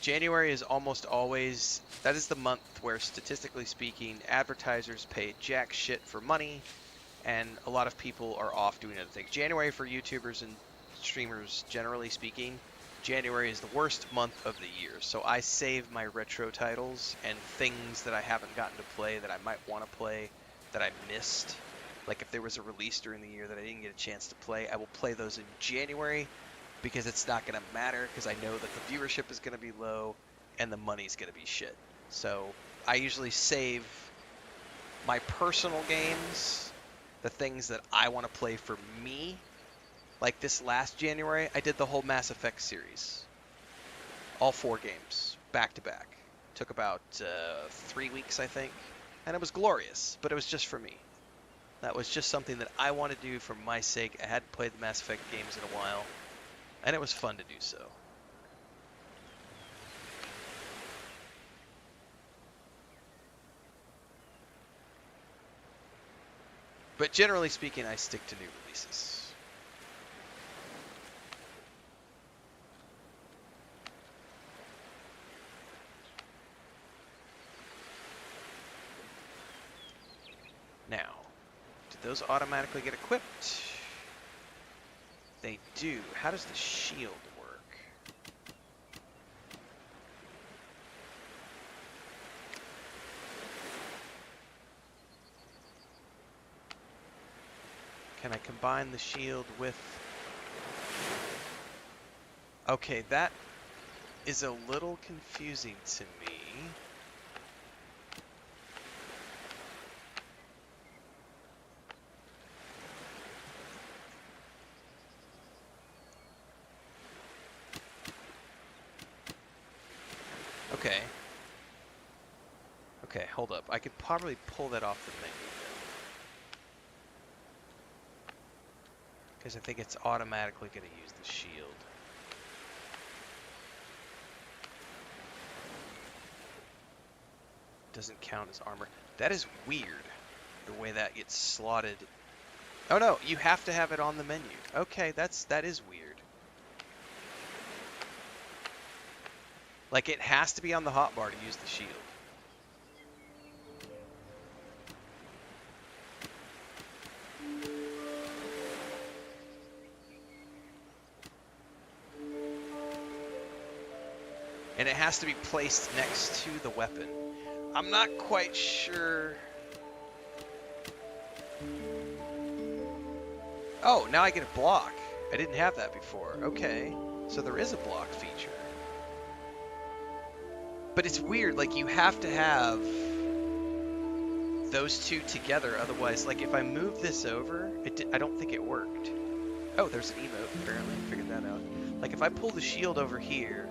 Speaker 1: January is almost always, that is the month where, statistically speaking, advertisers pay jack shit for money, and a lot of people are off doing other things. January for YouTubers and streamers, generally speaking, January is the worst month of the year, so I save my retro titles and things that I haven't gotten to play that I might want to play that I missed. Like if there was a release during the year that I didn't get a chance to play, I will play those in January because it's not going to matter because I know that the viewership is going to be low and the money's going to be shit. So I usually save my personal games the things that I want to play for me. Like this last January, I did the whole Mass Effect series. All 4 games, back to back. Took about 3 weeks, I think. And it was glorious, but it was just for me. That was just something that I want to do for my sake. I hadn't played the Mass Effect games in a while, and it was fun to do so. But generally speaking, I stick to new releases. Now, did those automatically get equipped? They do. How does the shield work? Can I combine the shield with... Okay, that is a little confusing to me. Okay. Okay, hold up. I could probably pull that off the menu then. Because I think it's automatically going to use the shield. Doesn't count as armor. That is weird, the way that gets slotted. Oh no, you have to have it on the menu. Okay, that is weird. Like, it has to be on the hotbar to use the shield. And it has to be placed next to the weapon. I'm not quite sure. Oh, now I get a block. I didn't have that before. Okay, so there is a block feature. But it's weird, like, you have to have those two together, otherwise, like, if I move this over, I don't think it worked. Oh, there's an emote, apparently. Figured that out. Like, if I pull the shield over here,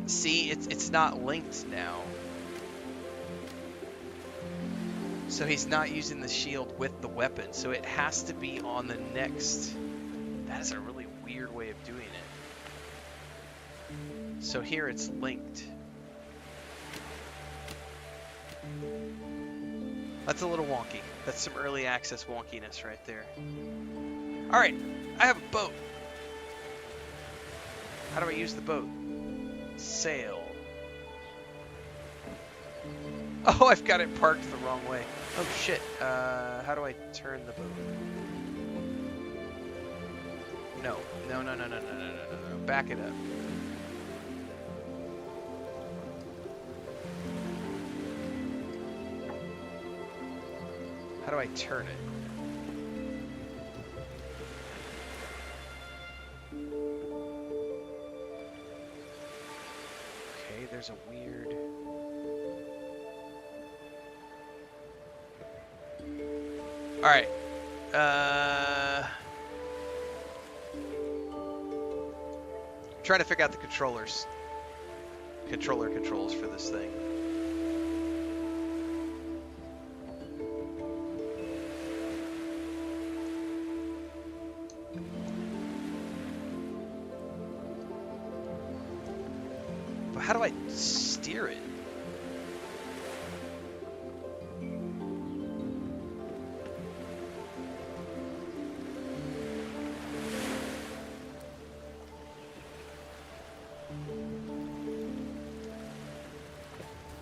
Speaker 1: see, it's not linked now. So he's not using the shield with the weapon, so it has to be on the next. That is a really weird way of doing it. So here it's linked. That's a little wonky. That's some early access wonkiness right there. Alright, I have a boat. How do I use the boat? Sail. Oh, I've got it parked the wrong way. Oh shit, how do I turn the boat? No. Back it up. How do I turn it? Okay, there's a weird... Alright. Trying to figure out the controller controls for this thing. But how do I steer it?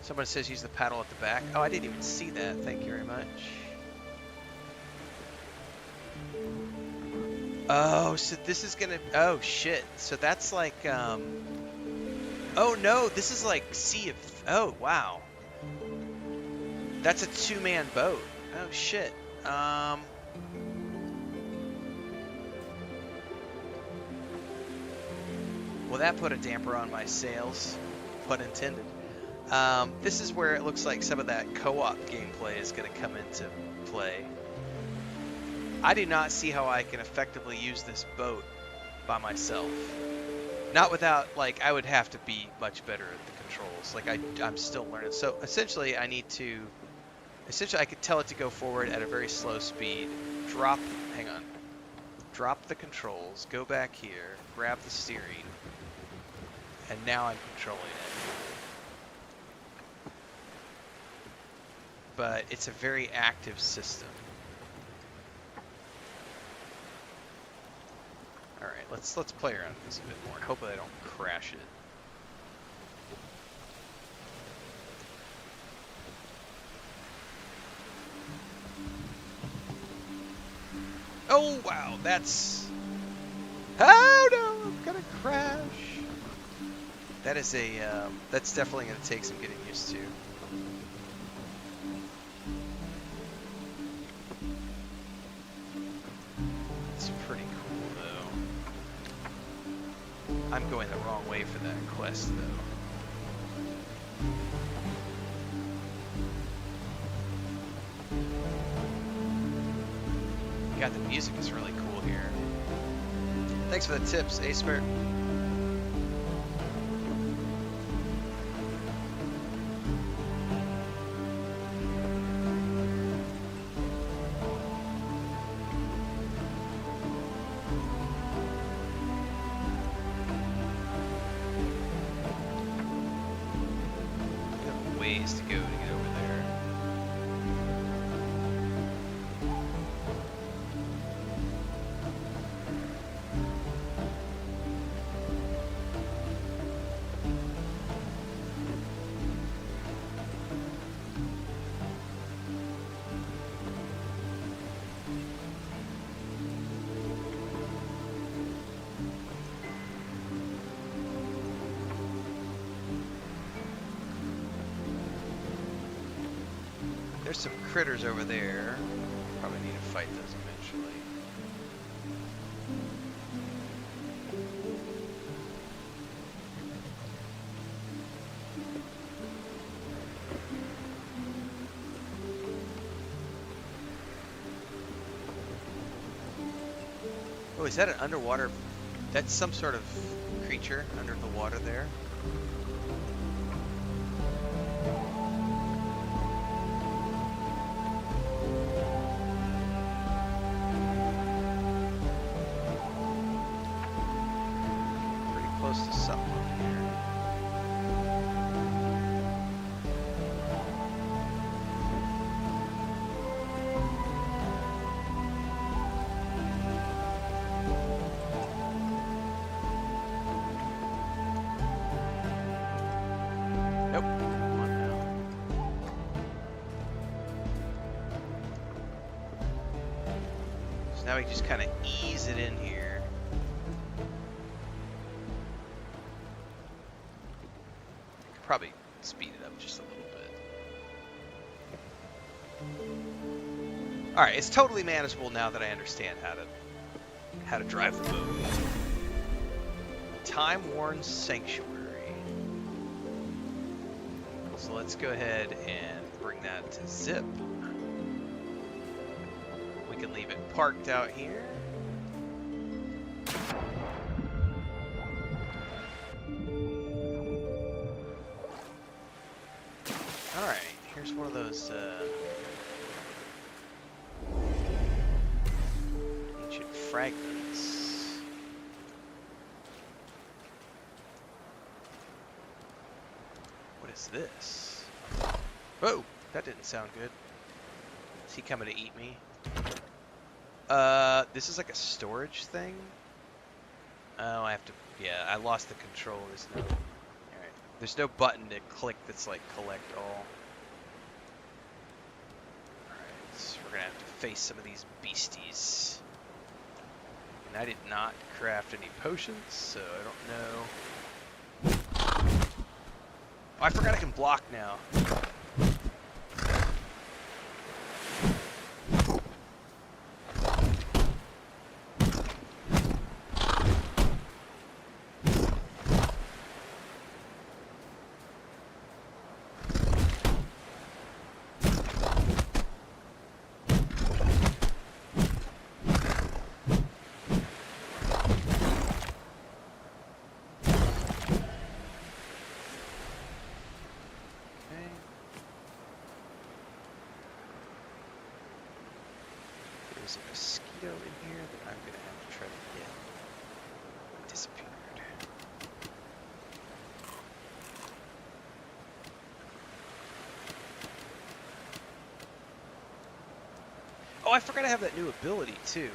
Speaker 1: Someone says use the paddle at the back. Oh, I didn't even see that. Thank you very much. Oh, so this is gonna... Oh, shit. So that's like, Oh, no. This is like Sea of... Oh, wow. That's a 2-man boat. Oh, shit. Well, that put a damper on my sails. Pun intended. This is where it looks like some of that co-op gameplay is going to come into play. I do not see how I can effectively use this boat by myself. Not without, like, I would have to be much better at the controls. Like, I'm still learning. So, essentially, I could tell it to go forward at a very slow speed. Drop the controls, go back here, grab the steering, and now I'm controlling it. But it's a very active system. Alright, let's play around with this a bit more. Hopefully I don't crash it. Oh wow, that's... Oh no, I'm gonna crash. That is that's definitely gonna take some getting used to. It's pretty cool though. I'm going the wrong way for that quest though. God, the music is really cool here. Thanks for the tips, Aspert. Ways to go to get over there. There's some critters over there. Probably need to fight those eventually. Oh, is that an underwater? That's some sort of creature under the water there. Close to something up here. Nope. Come on now. So now we just kind of ease it in here. Probably speed it up just a little bit. All right, it's totally manageable now that I understand how to drive the boat. Time-worn sanctuary. So let's go ahead and bring that to zip. We can leave it parked out here. Alright, here's one of those ancient fragments. What is this? Whoa, that didn't sound good. Is he coming to eat me? This is like a storage thing? Oh, I have to, yeah, I lost the control. There's no button to click that's like collect all. Alright, so we're gonna have to face some of these beasties. And I did not craft any potions, so I don't know. Oh, I forgot I can block now. there's a mosquito in here that I'm going to have to try to get. It disappeared. Oh, I forgot I have that new ability, too.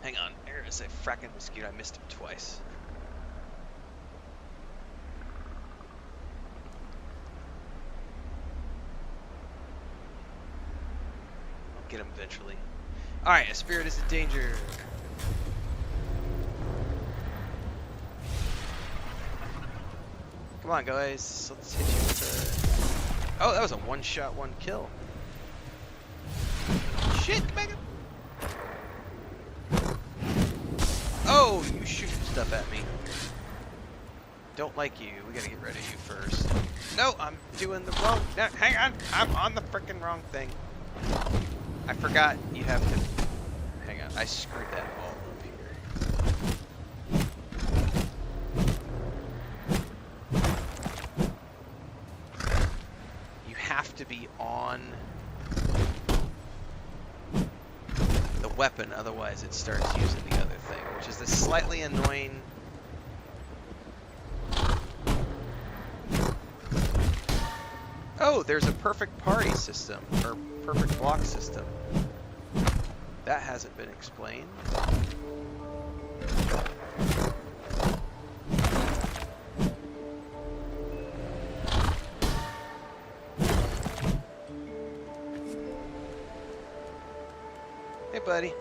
Speaker 1: Hang on, there is a fracking mosquito. I missed him twice. I'll get him eventually. Alright, a spirit is in danger. Come on, guys. Let's hit you with a... Oh, that was a one-shot, one-kill. Shit, come back up. Oh, you shooting stuff at me. Don't like you. We gotta get rid of you first. No, I'm doing the wrong... No, hang on. I'm on the frickin' wrong thing. I forgot you have to... Hang on. I screwed that all up here. You have to be on the weapon, otherwise it starts using the other thing, which is this slightly annoying... Oh, there's a perfect party system, or perfect block system. That hasn't been explained. Hey, buddy.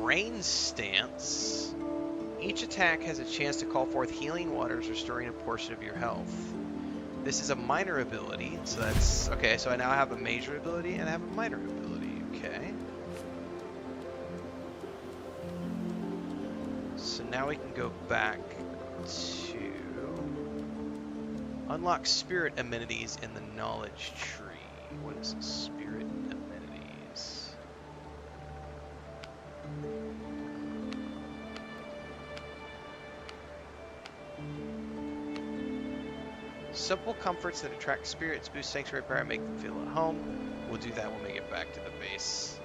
Speaker 1: Rain Stance. Each attack has a chance to call forth healing waters, restoring a portion of your health. This is a minor ability, so that's... Okay, so I now have a major ability and I have a minor ability. Okay. So now we can go back to... Unlock spirit amenities in the knowledge tree. What is spirit amenities? Simple comforts that attract spirits, boost sanctuary power, and make them feel at home. We'll do that when we get back to the base.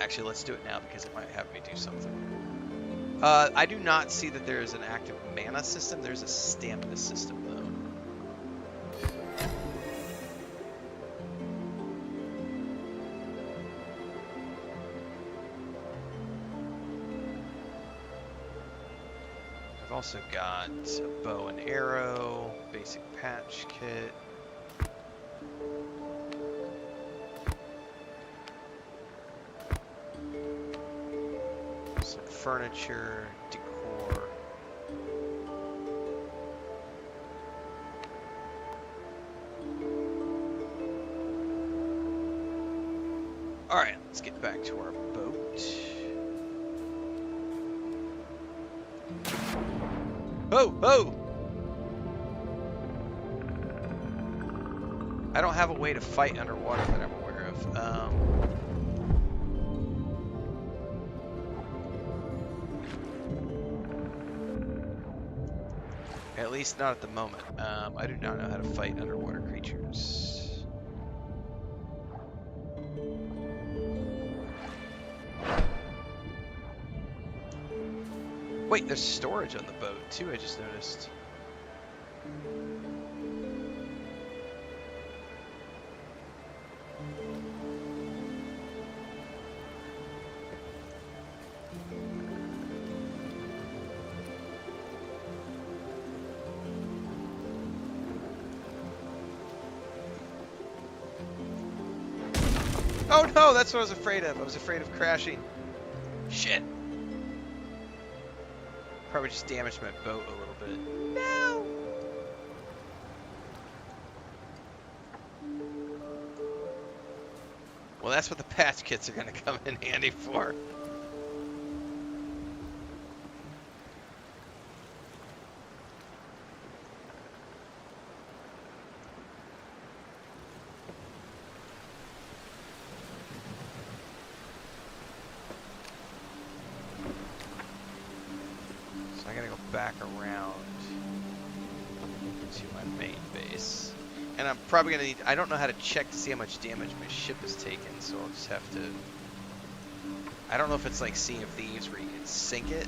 Speaker 1: Actually, let's do it now because it might have me do something. I do not see that there is an active mana system. There's a stamina system, though. I've also got a bow and arrow, basic patch kit. Some furniture, decor. Alright, let's get back to our boat. Oh, oh! I don't have a way to fight underwater that I'm aware of. At least not at the moment. I do not know how to fight underwater creatures. Wait, there's storage on the boat too, I just noticed. Oh no, that's what I was afraid of. I was afraid of crashing. Shit. Probably just damaged my boat a little bit. No! Well, that's what the patch kits are going to come in handy for. back around to my main base. And I'm probably going to need... I don't know how to check to see how much damage my ship has taken, so I'll just have to... I don't know if it's like Sea of Thieves where you can sink it.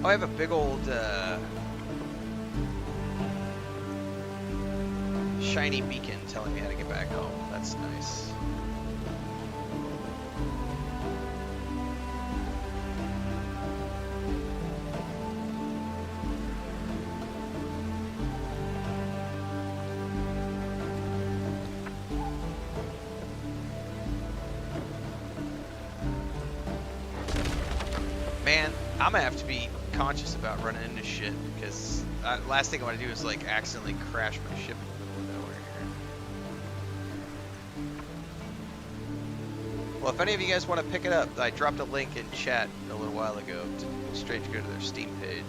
Speaker 1: Oh, I have a big old shiny beacon telling me how to get back home. That's nice. Man, I'm gonna have to be conscious about running into shit because last thing I want to do is like accidentally crash my ship in the middle of nowhere here. Well, if any of you guys want to pick it up, I dropped a link in chat a little while ago straight to go to their Steam page.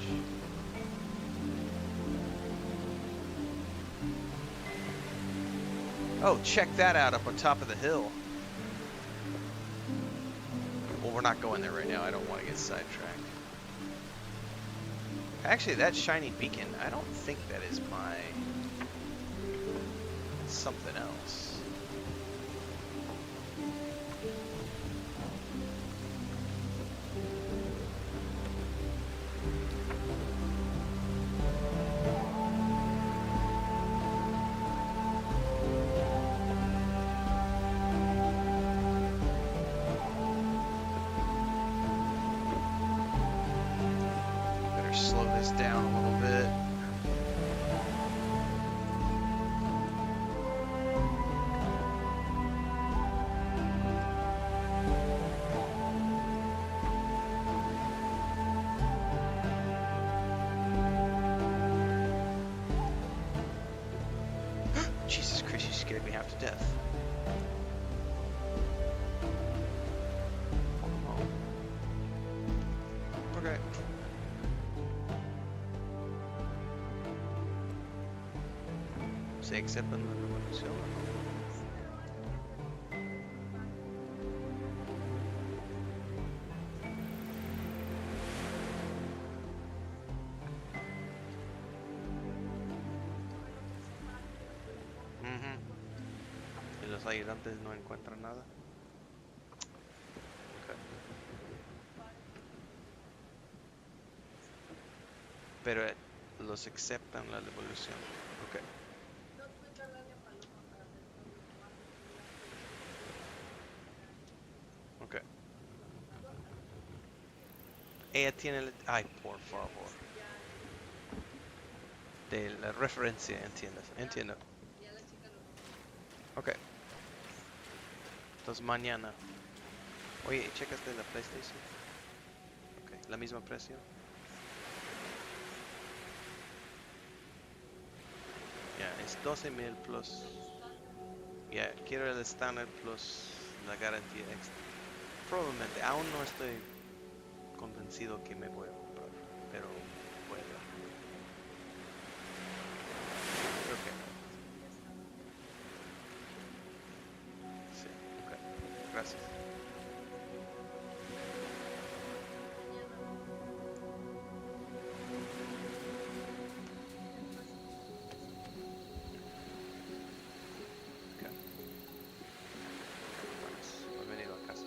Speaker 1: Oh, check that out up on top of the hill. Well, we're not going there right now. I don't want to get sidetracked. Actually, that shiny beacon, I don't think that is my... something else. Slow this down a little bit. Jesus Christ, you scared me half to death. Oh. Okay. ¿Se aceptan la revolución o no? ¿Y los ayudantes no encuentran nada? Okay. Pero los aceptan la revolución. Okay. Okay. Ella tiene el... Ay, por favor. De la referencia, entiendes. Entiendo. Ok. Entonces mañana. Oye, ¿checaste la PlayStation? Ok. ¿La misma precio? Ya, es 12,000 plus... Ya, quiero el estándar plus la garantía extra. Probablemente, aún no estoy convencido que me voy a comprar, pero voy a ver. Ok. Sí, ok. Gracias. Ok. Buenas. He venido a casa.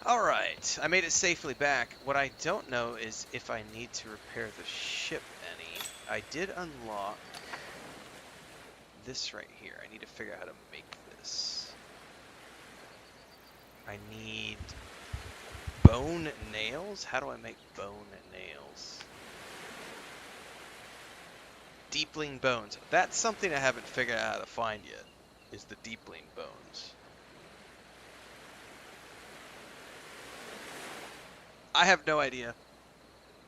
Speaker 1: Alright, I made it safely back. What I don't know is if I need to repair the ship any. I did unlock this right here. I need to figure out how to make this. I need bone nails? How do I make bone nails? Deepling bones. That's something I haven't figured out how to find yet, is the deepling bones. I have no idea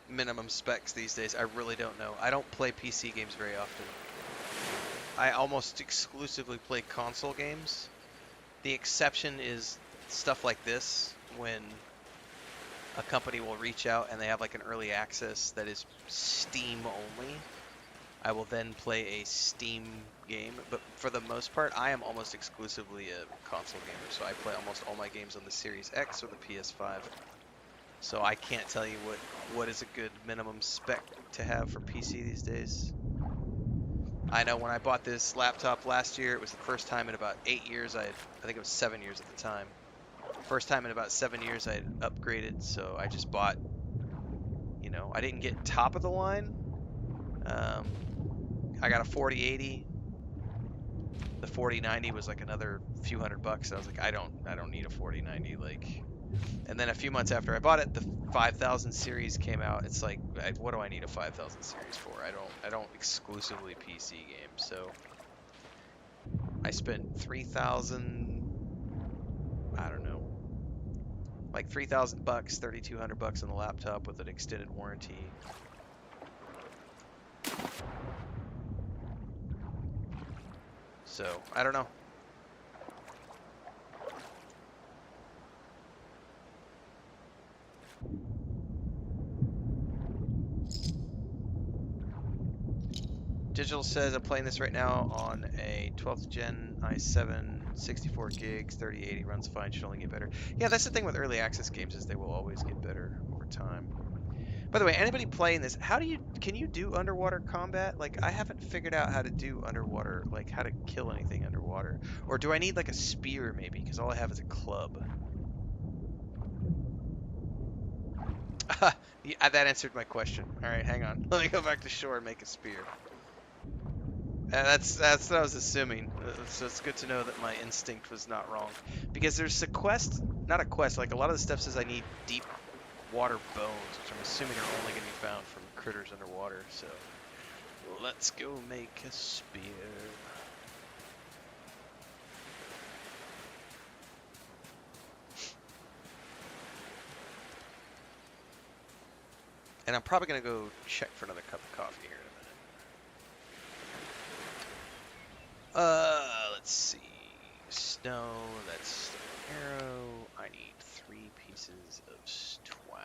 Speaker 1: minimum specs these days. I really don't know. I don't play PC games very often. I almost exclusively play console games. The exception is stuff like this, when a company will reach out and they have like an early access that is Steam only. I will then play a Steam game, but for the most part, I am almost exclusively a console gamer, so I play almost all my games on the Series X or the PS5. So I can't tell you what is a good minimum spec to have for PC these days. I know when I bought this laptop last year, it was the first time in about 8 years I think it was 7 years at the time. First time in about 7 years I had upgraded, so I just bought, you know, I didn't get top of the line. I got a 4080. The 4090 was like another few $100. I was like, I don't need a 4090. Like, and then a few months after I bought it, the 5000 series came out. It's like, what do I need a 5000 series for? I don't exclusively PC games. So I spent 3000. I don't know, like $3,000, $3,200 on the laptop with an extended warranty. So, I don't know. Digital says I'm playing this right now on a 12th gen i7, 64 gigs, 3080, runs fine, should only get better. Yeah, that's the thing with early access games, is they will always get better over time. By the way, anybody playing this, can you do underwater combat? Like, I haven't figured out how to do underwater, like how to kill anything underwater. Or do I need like a spear maybe? Because all I have is a club. Yeah, that answered my question. All right, hang on. Let me go back to shore and make a spear. That's what I was assuming. So it's good to know that my instinct was not wrong. Because there's a quest, not a quest, like a lot of the stuff says I need deep water bones, which I'm assuming are only going to be found from critters underwater. So let's go make a spear. And I'm probably going to go check for another cup of coffee here in a minute. Let's see. Snow, that's stone arrow. I need 3 pieces of twine.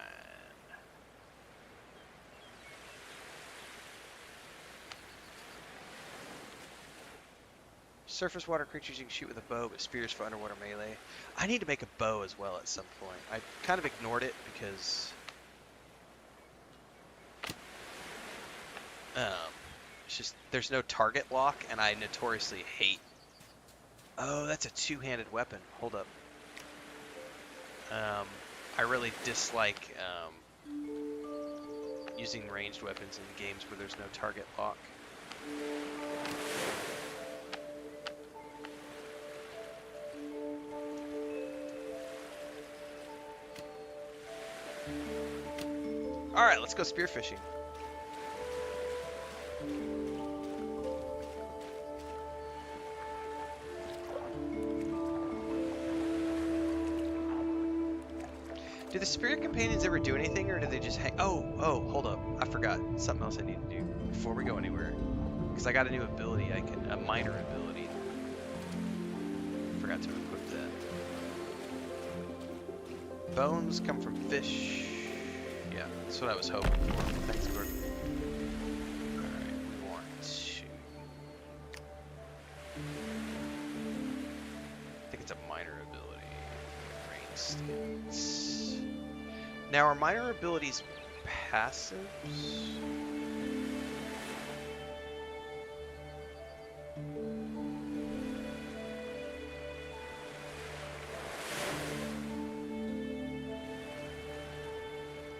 Speaker 1: Surface water creatures you can shoot with a bow, but spears for underwater melee. I need to make a bow as well at some point. I kind of ignored it because it's just there's no target lock, and I notoriously hate. Oh, that's a two-handed weapon. Hold up. I really dislike using ranged weapons in games where there's no target lock. Alright, let's go spearfishing. Do the spirit companions ever do anything, or do they just hang? Oh, hold up. I forgot. Something else I need to do before we go anywhere. Because I got a new ability. A minor ability. Forgot to equip that. Bones come from fish. Yeah, that's what I was hoping for. Thanks, Gordon. Alright, we want to... I think it's a minor ability. Rain stance. Now, are minor abilities passives?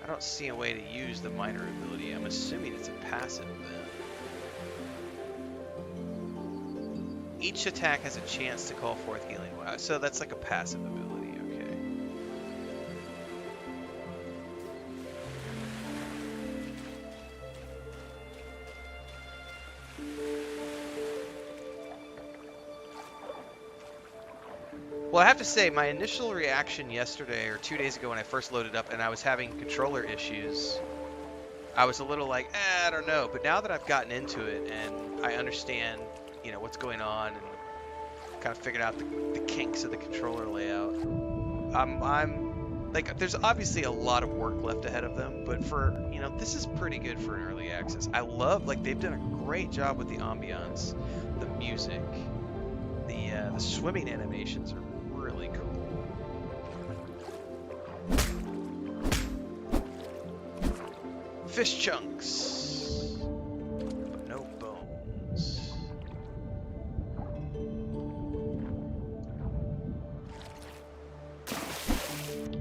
Speaker 1: I don't see a way to use the minor ability. I'm assuming it's a passive then. Each attack has a chance to call forth healing. Wow, so that's like a passive ability, okay. Well, I have to say, my initial reaction yesterday or 2 days ago when I first loaded up and I was having controller issues, I was a little like, I don't know. But now that I've gotten into it and I understand, you know, what's going on and kind of figured out the kinks of the controller layout. I'm like, there's obviously a lot of work left ahead of them, but for, you know, this is pretty good for an early access. I love, like, they've done a great job with the ambiance, the music, the swimming animations are really cool. Fish chunks, but no bones.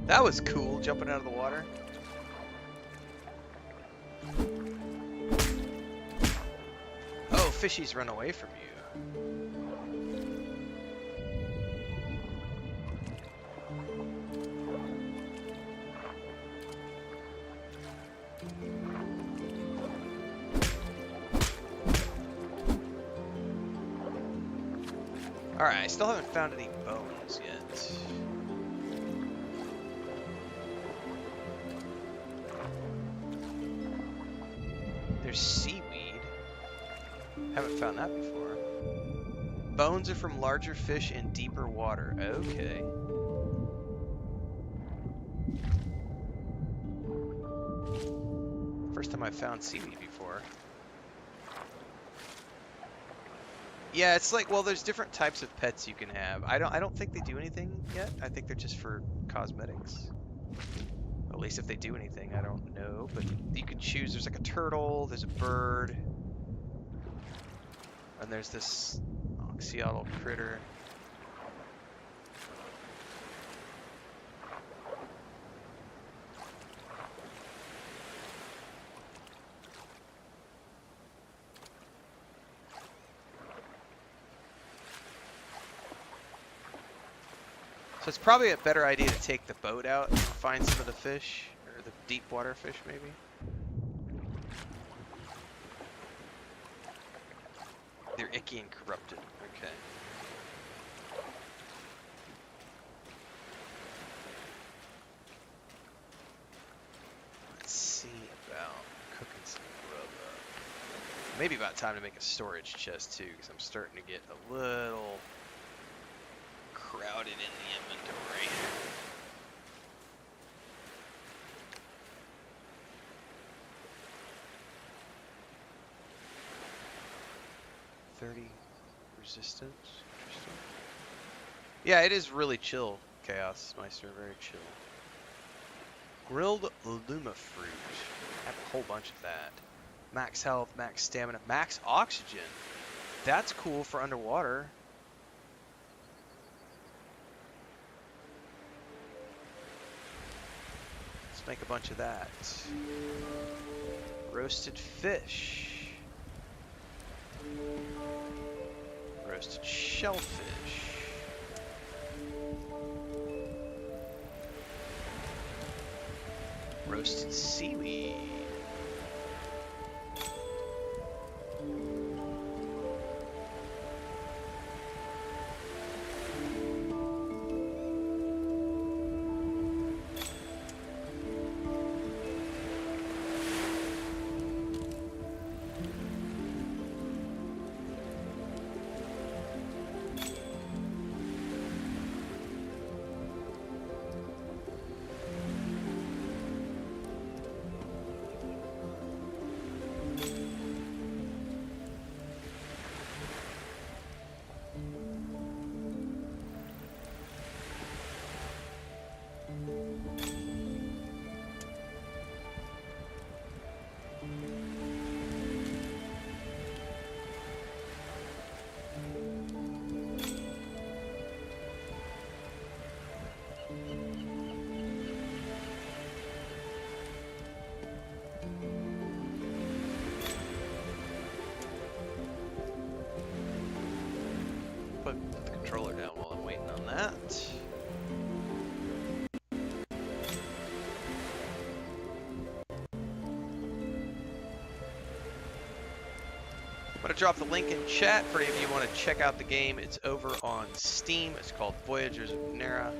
Speaker 1: That was cool, jumping out of the water. Oh, fishies run away from you. Alright, I still haven't found any bones yet. There's seaweed. Haven't found that before. Bones are from larger fish in deeper water. Okay. First time I've found seaweed before. Yeah, it's like, well, there's different types of pets you can have. I don't think they do anything yet. I think they're just for cosmetics. At least if they do anything, I don't know. But you can choose. There's like a turtle. There's a bird. And there's this oxyotl critter. So it's probably a better idea to take the boat out and find some of the fish, or the deep water fish maybe. They're icky and corrupted, okay. Let's see about cooking some grub up. Maybe about time to make a storage chest too, because I'm starting to get a little crowded in the inventory. Resistance. Interesting. Yeah, it is really chill, Chaos Meister. Very chill. Grilled Luma fruit. I have a whole bunch of that. Max health, max stamina, max oxygen. That's cool for underwater. Let's make a bunch of that. Roasted fish. Roasted shellfish. Roasted seaweed. Put the controller down while I'm waiting on that. I'm going to drop the link in chat for any of you who want to check out the game. It's over on Steam. It's called Voyagers of Nera.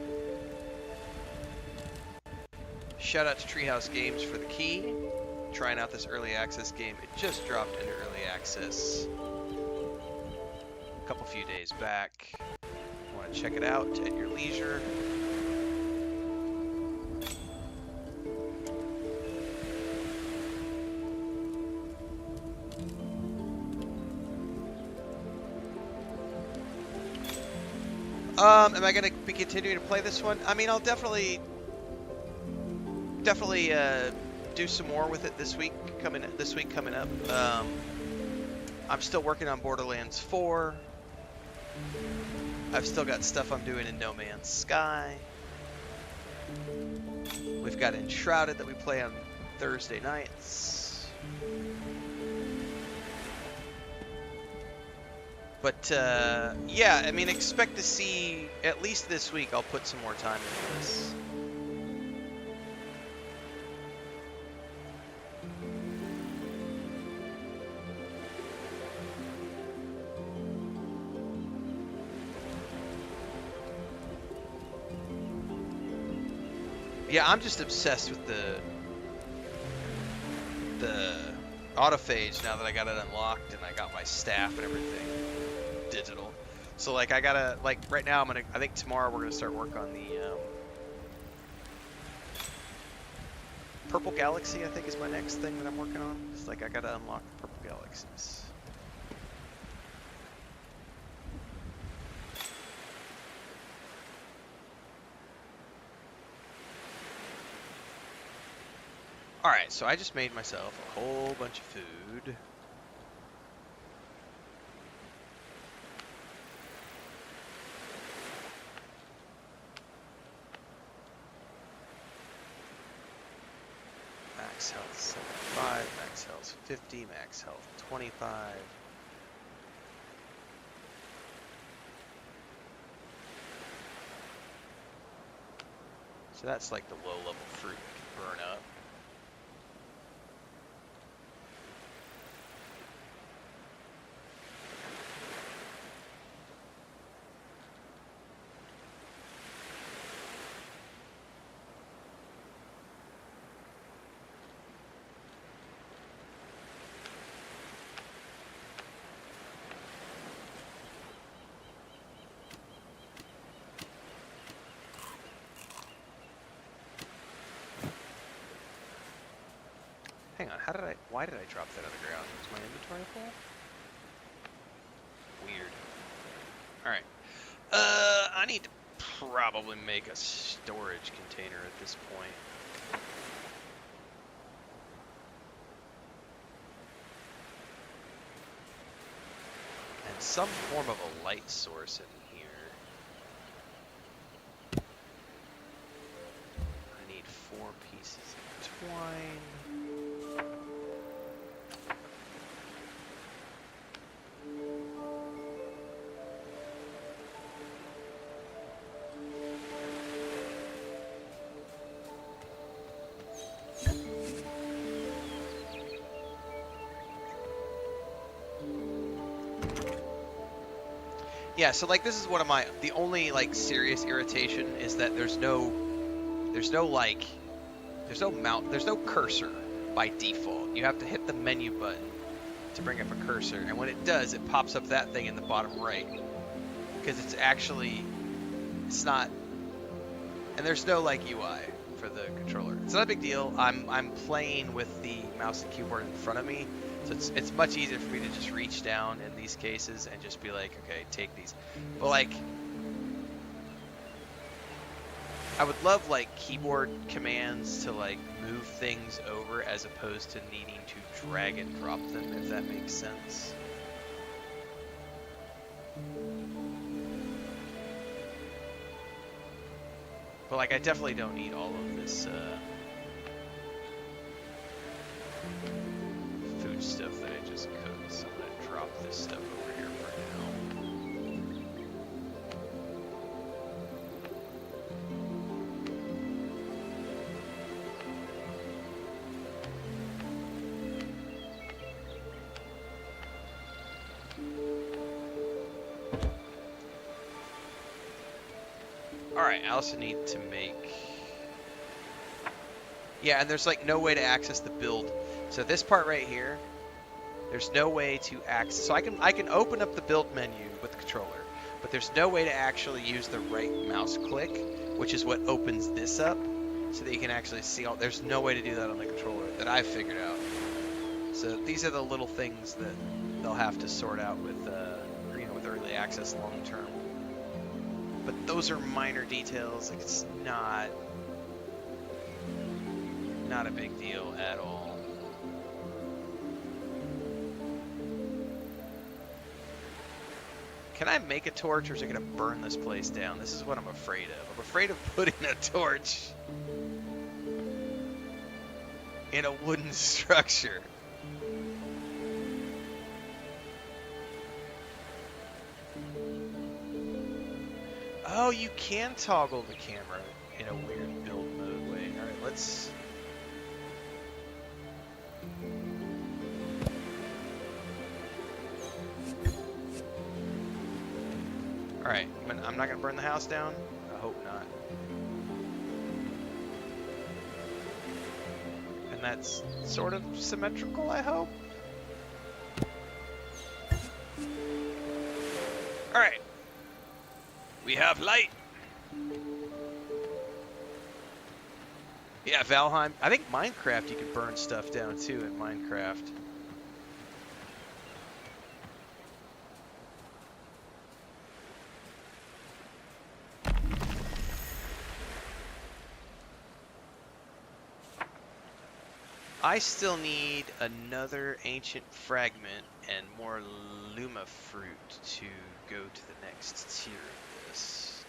Speaker 1: Shout out to Treehouse Games for the key. Trying out this early access game. It just dropped into early access couple few days back. Want to check it out at your leisure. Am I going to be continuing to play this one? I mean, I'll definitely do some more with it this week coming up. I'm still working on Borderlands 4. I've still got stuff I'm doing in No Man's Sky. We've got Enshrouded that we play on Thursday nights. But yeah, I mean, expect to see, at least this week, I'll put some more time into this. Yeah, I'm just obsessed with the autophage now that I got it unlocked and I got my staff and everything digital. So like I gotta, like right now I think tomorrow we're gonna start work on the Purple Galaxy. I think is my next thing that I'm working on. It's like I gotta unlock the Purple Galaxies. Alright, so I just made myself a whole bunch of food. Max health 75, max health 50, max health 25. So that's like the low level fruit you can burn up. Hang on, why did I drop that on the ground? Was my inventory full? Weird. Alright. I need to probably make a storage container at this point. And some form of a light source in here. I need 4 pieces of twine. Yeah, so like this is one of the only like serious irritation is that there's no cursor by default. You have to hit the menu button to bring up a cursor, and when it does, it pops up that thing in the bottom right because it's not, and there's no like UI for the controller. It's not a big deal. I'm playing with the mouse and keyboard in front of me. So it's much easier for me to just reach down in these cases and just be like, okay, take these. But like, I would love like keyboard commands to like move things over as opposed to needing to drag and drop them, if that makes sense. But like, I definitely don't need all of this food stuff that I just cooked, so I'm gonna drop this stuff over here for now. Alright, I also need to make... Yeah, and there's like no way to access the build. So this part right here There's no way to access. So I can open up the build menu with the controller, but there's no way to actually use the right mouse click, which is what opens this up, so that you can actually see all. There's no way to do that on the controller that I've figured out. So these are the little things that they'll have to sort out with, with early access long term. But those are minor details. Like, it's not a big deal at all. Can I make a torch, or is it going to burn this place down? This is what I'm afraid of. I'm afraid of putting a torch in a wooden structure. Oh, you can toggle the camera in a weird build mode way. All right, let's... All right, I'm not going to burn the house down. I hope not. And that's sort of symmetrical, I hope. All right. We have light. Yeah, Valheim. I think Minecraft, you can burn stuff down too in Minecraft. I still need another ancient fragment and more Luma fruit to go to the next tier of this.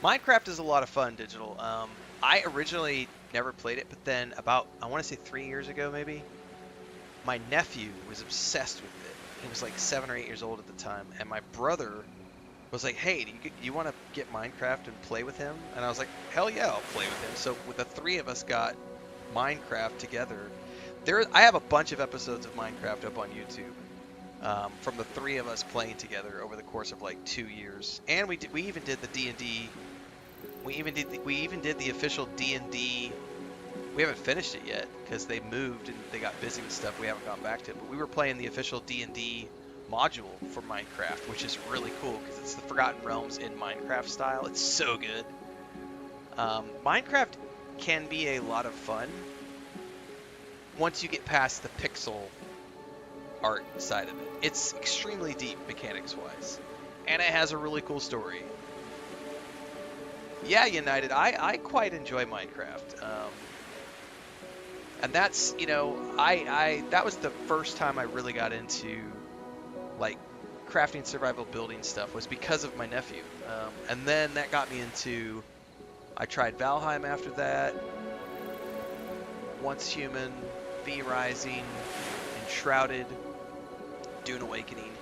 Speaker 1: Minecraft is a lot of fun, Digital. I originally never played it, but then about, I want to say 3 years ago maybe, my nephew was obsessed with it. He was like 7 or 8 years old at the time, and my brother was like, hey, do you want to get Minecraft and play with him? And I was like, hell yeah, I'll play with him. So with the three of us got Minecraft together. I have a bunch of episodes of Minecraft up on YouTube from the three of us playing together over the course of like 2 years. And we even did the D&D. We even did the official D&D. We haven't finished it yet because they moved and they got busy with stuff. We haven't gone back to it. But we were playing the official D&D module for Minecraft, which is really cool because it's the Forgotten Realms in Minecraft style. It's so good. Minecraft can be a lot of fun once you get past the pixel art side of it. It's extremely deep mechanics-wise, and it has a really cool story. Yeah, United, I quite enjoy Minecraft. And that's, that was the first time I really got into, like, crafting, survival, building stuff, was because of my nephew. And then that got me into, I tried Valheim after that, Once Human, V Rising, Enshrouded, Dune Awakening.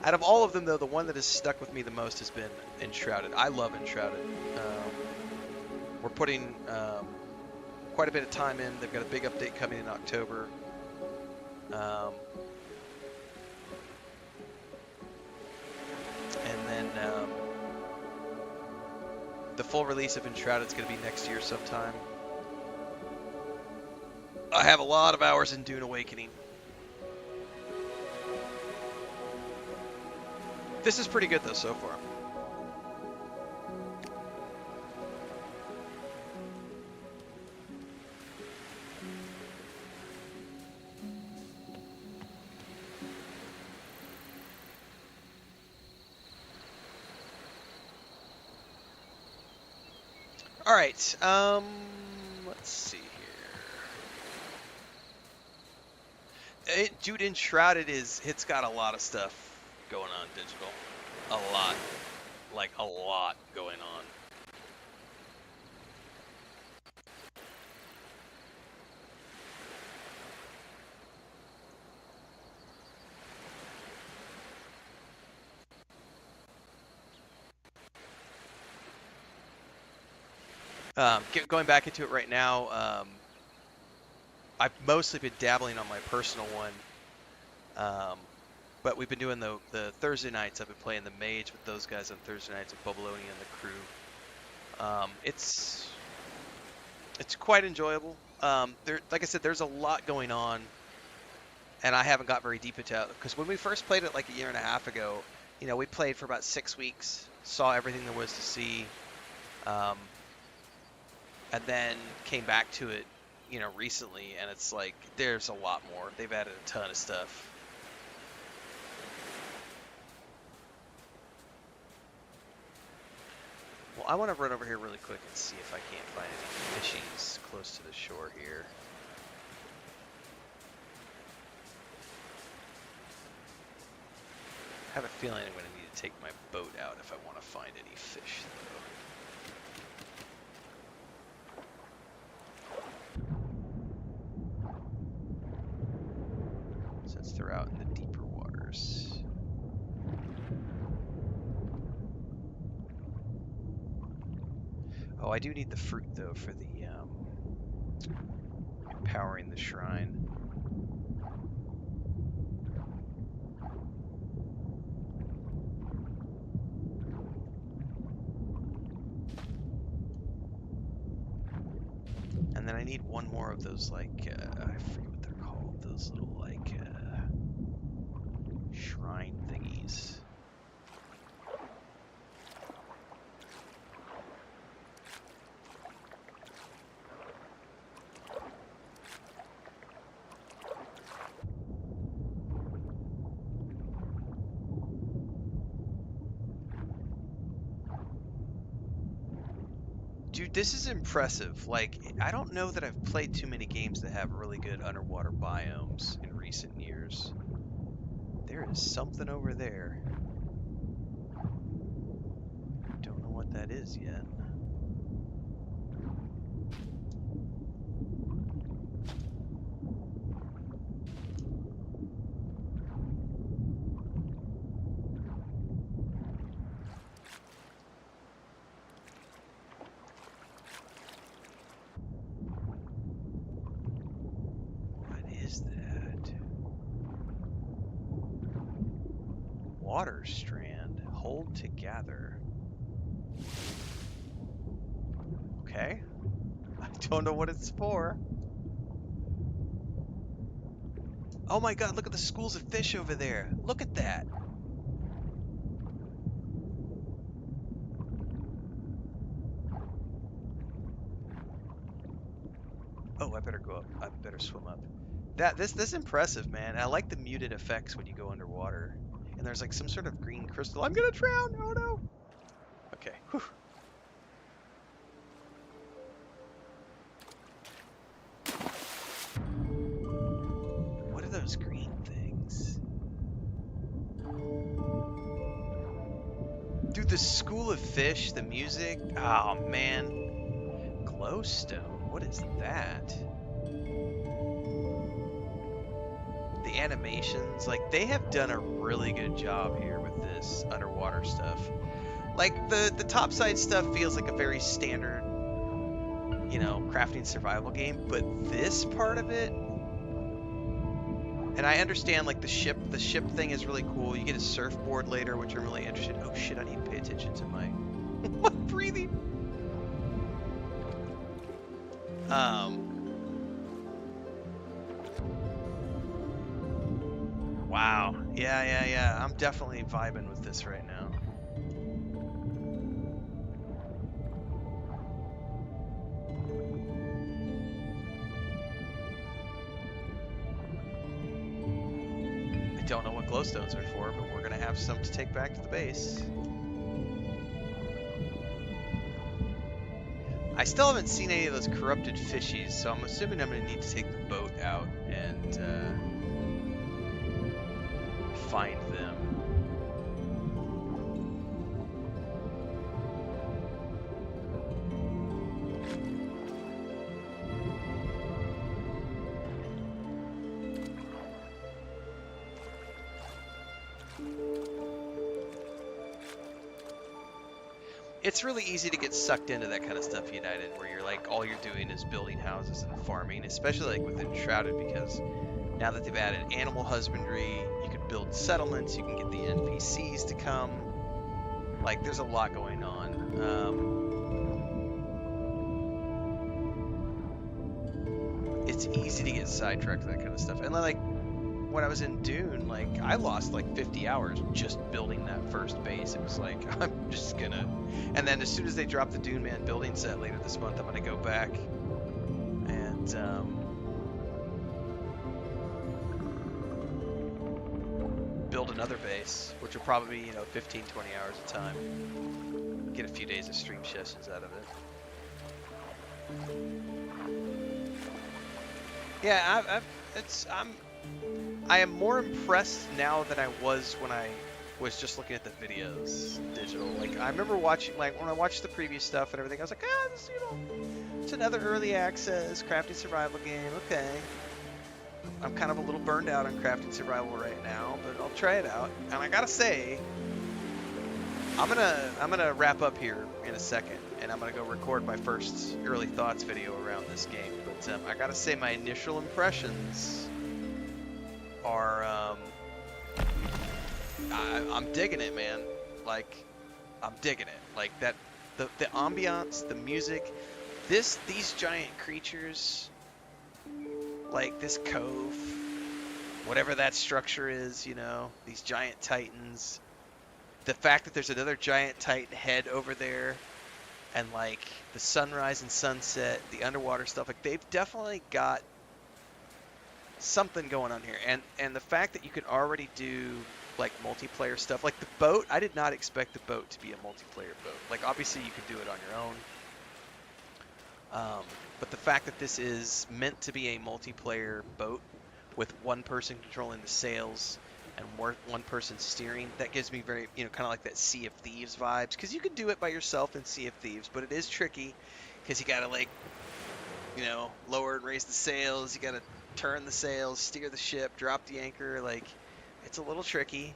Speaker 1: Out of all of them, though, the one that has stuck with me the most has been Enshrouded. I love Enshrouded. We're putting quite a bit of time in. They've got a big update coming in October. And then the full release of Enshrouded is going to be next year sometime. I have a lot of hours in Dune Awakening. This is pretty good, though, so far. All right, let's see here. Dude, Enshrouded it's got a lot of stuff going on, Digital. A lot. Like, a lot going on. Going back into it right now, I've mostly been dabbling on my personal one. But we've been doing the Thursday nights. I've been playing the mage with those guys on Thursday nights with Bubbaloni and the crew. It's quite enjoyable. Like I said, there's a lot going on, and I haven't got very deep into it because when we first played it like a year and a half ago, you know, we played for about 6 weeks, saw everything there was to see, and then came back to it, you know, recently, and it's like there's a lot more. They've added a ton of stuff. Well, I want to run over here really quick and see if I can't find any fishies close to the shore here. I have a feeling I'm going to need to take my boat out if I want to find any fish, though. Since they're out in the deeper waters. Oh, I do need the fruit, though, for the empowering the shrine. And then I need one more of those, like, I forget what they're called, those little, like, shrine thingies. Dude, this is impressive. Like, I don't know that I've played too many games that have really good underwater biomes in recent years. There is something over there. Don't know what that is yet. Water strand. Hold to gather. Okay. I don't know what it's for. Oh my god, look at the schools of fish over there. Look at that. Oh, I better go up. I better swim up. This is impressive, man. I like the muted effects when you go underwater. And there's like some sort of green crystal. I'm gonna drown! Oh no! Okay. Whew. What are those green things? Dude, the school of fish, the music. Oh man. Glowstone. What is that? The animations, like, they have done a really good job here with this underwater stuff. Like, the topside stuff feels like a very standard, you know, crafting survival game, but this part of it, and I understand, like, the ship thing is really cool. You get a surfboard later, which I'm really interested in. Oh shit, I need to pay attention to my breathing. Wow. Yeah. I'm definitely vibing with this right now. I don't know what glowstones are for, but we're gonna have some to take back to the base. I still haven't seen any of those corrupted fishies, so I'm assuming I'm gonna need to take the boat out and find them. It's really easy to get sucked into that kind of stuff, United, where you're like, all you're doing is building houses and farming, especially like with Enshrouded, because now that they've added animal husbandry, you can build settlements, you can get the NPCs to come. Like, there's a lot going on. It's easy to get sidetracked with that kind of stuff. And like, when I was in Dune, like, I lost like 50 hours just building that first base. It was like, I'm just gonna... And then as soon as they drop the Dune Man building set later this month, I'm gonna go back and build another base, which will probably be, 15, 20 hours of time. Get a few days of stream sessions out of it. Yeah, I am more impressed now than I was when I was just looking at the videos digital. Like, I remember watching, like, when I watched the previous stuff and everything, I was like, this, it's another early access crafting survival game. Okay. I'm kind of a little burned out on crafting survival right now, but I'll try it out. And I gotta say, I'm gonna wrap up here in a second, and I'm gonna go record my first early thoughts video around this game. But I gotta say, my initial impressions are I'm digging it, man. Like, I'm digging it. Like that, the ambiance, the music, these giant creatures, like this cove, whatever that structure is, these giant titans. The fact that there's another giant titan head over there, and like the sunrise and sunset, the underwater stuff, like they've definitely got something going on here. And the fact that you can already do like multiplayer stuff, like the boat, I did not expect the boat to be a multiplayer boat. Like, obviously you could do it on your own, but the fact that this is meant to be a multiplayer boat with one person controlling the sails and one person steering, that gives me very, kind of like that Sea of Thieves vibes, because you can do it by yourself in Sea of Thieves, but it is tricky because you gotta, like, lower and raise the sails, you gotta turn the sails, steer the ship, drop the anchor. Like, it's a little tricky.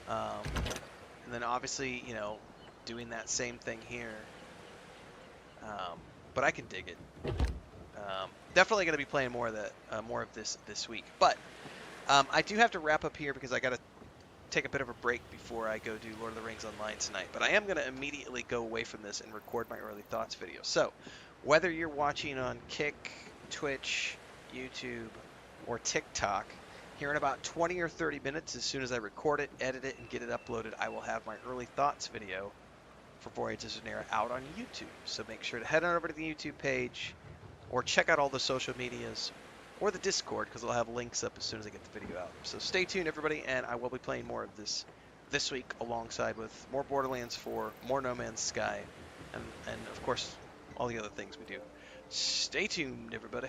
Speaker 1: And then obviously, doing that same thing here. But I can dig it. Definitely going to be playing more of this week. But I do have to wrap up here because I got to take a bit of a break before I go do Lord of the Rings Online tonight. But I am going to immediately go away from this and record my early thoughts video. So whether you're watching on Kick, Twitch, YouTube, or TikTok, here in about 20 or 30 minutes, as soon as I record it, edit it, and get it uploaded, I will have my early thoughts video for Voyagers of Nera out on YouTube. So make sure to head on over to the YouTube page, or check out all the social medias, or the Discord, because I'll have links up as soon as I get the video out. So stay tuned, everybody, and I will be playing more of this week, alongside with more Borderlands 4, more No Man's Sky, and of course, all the other things we do. Stay tuned, everybody.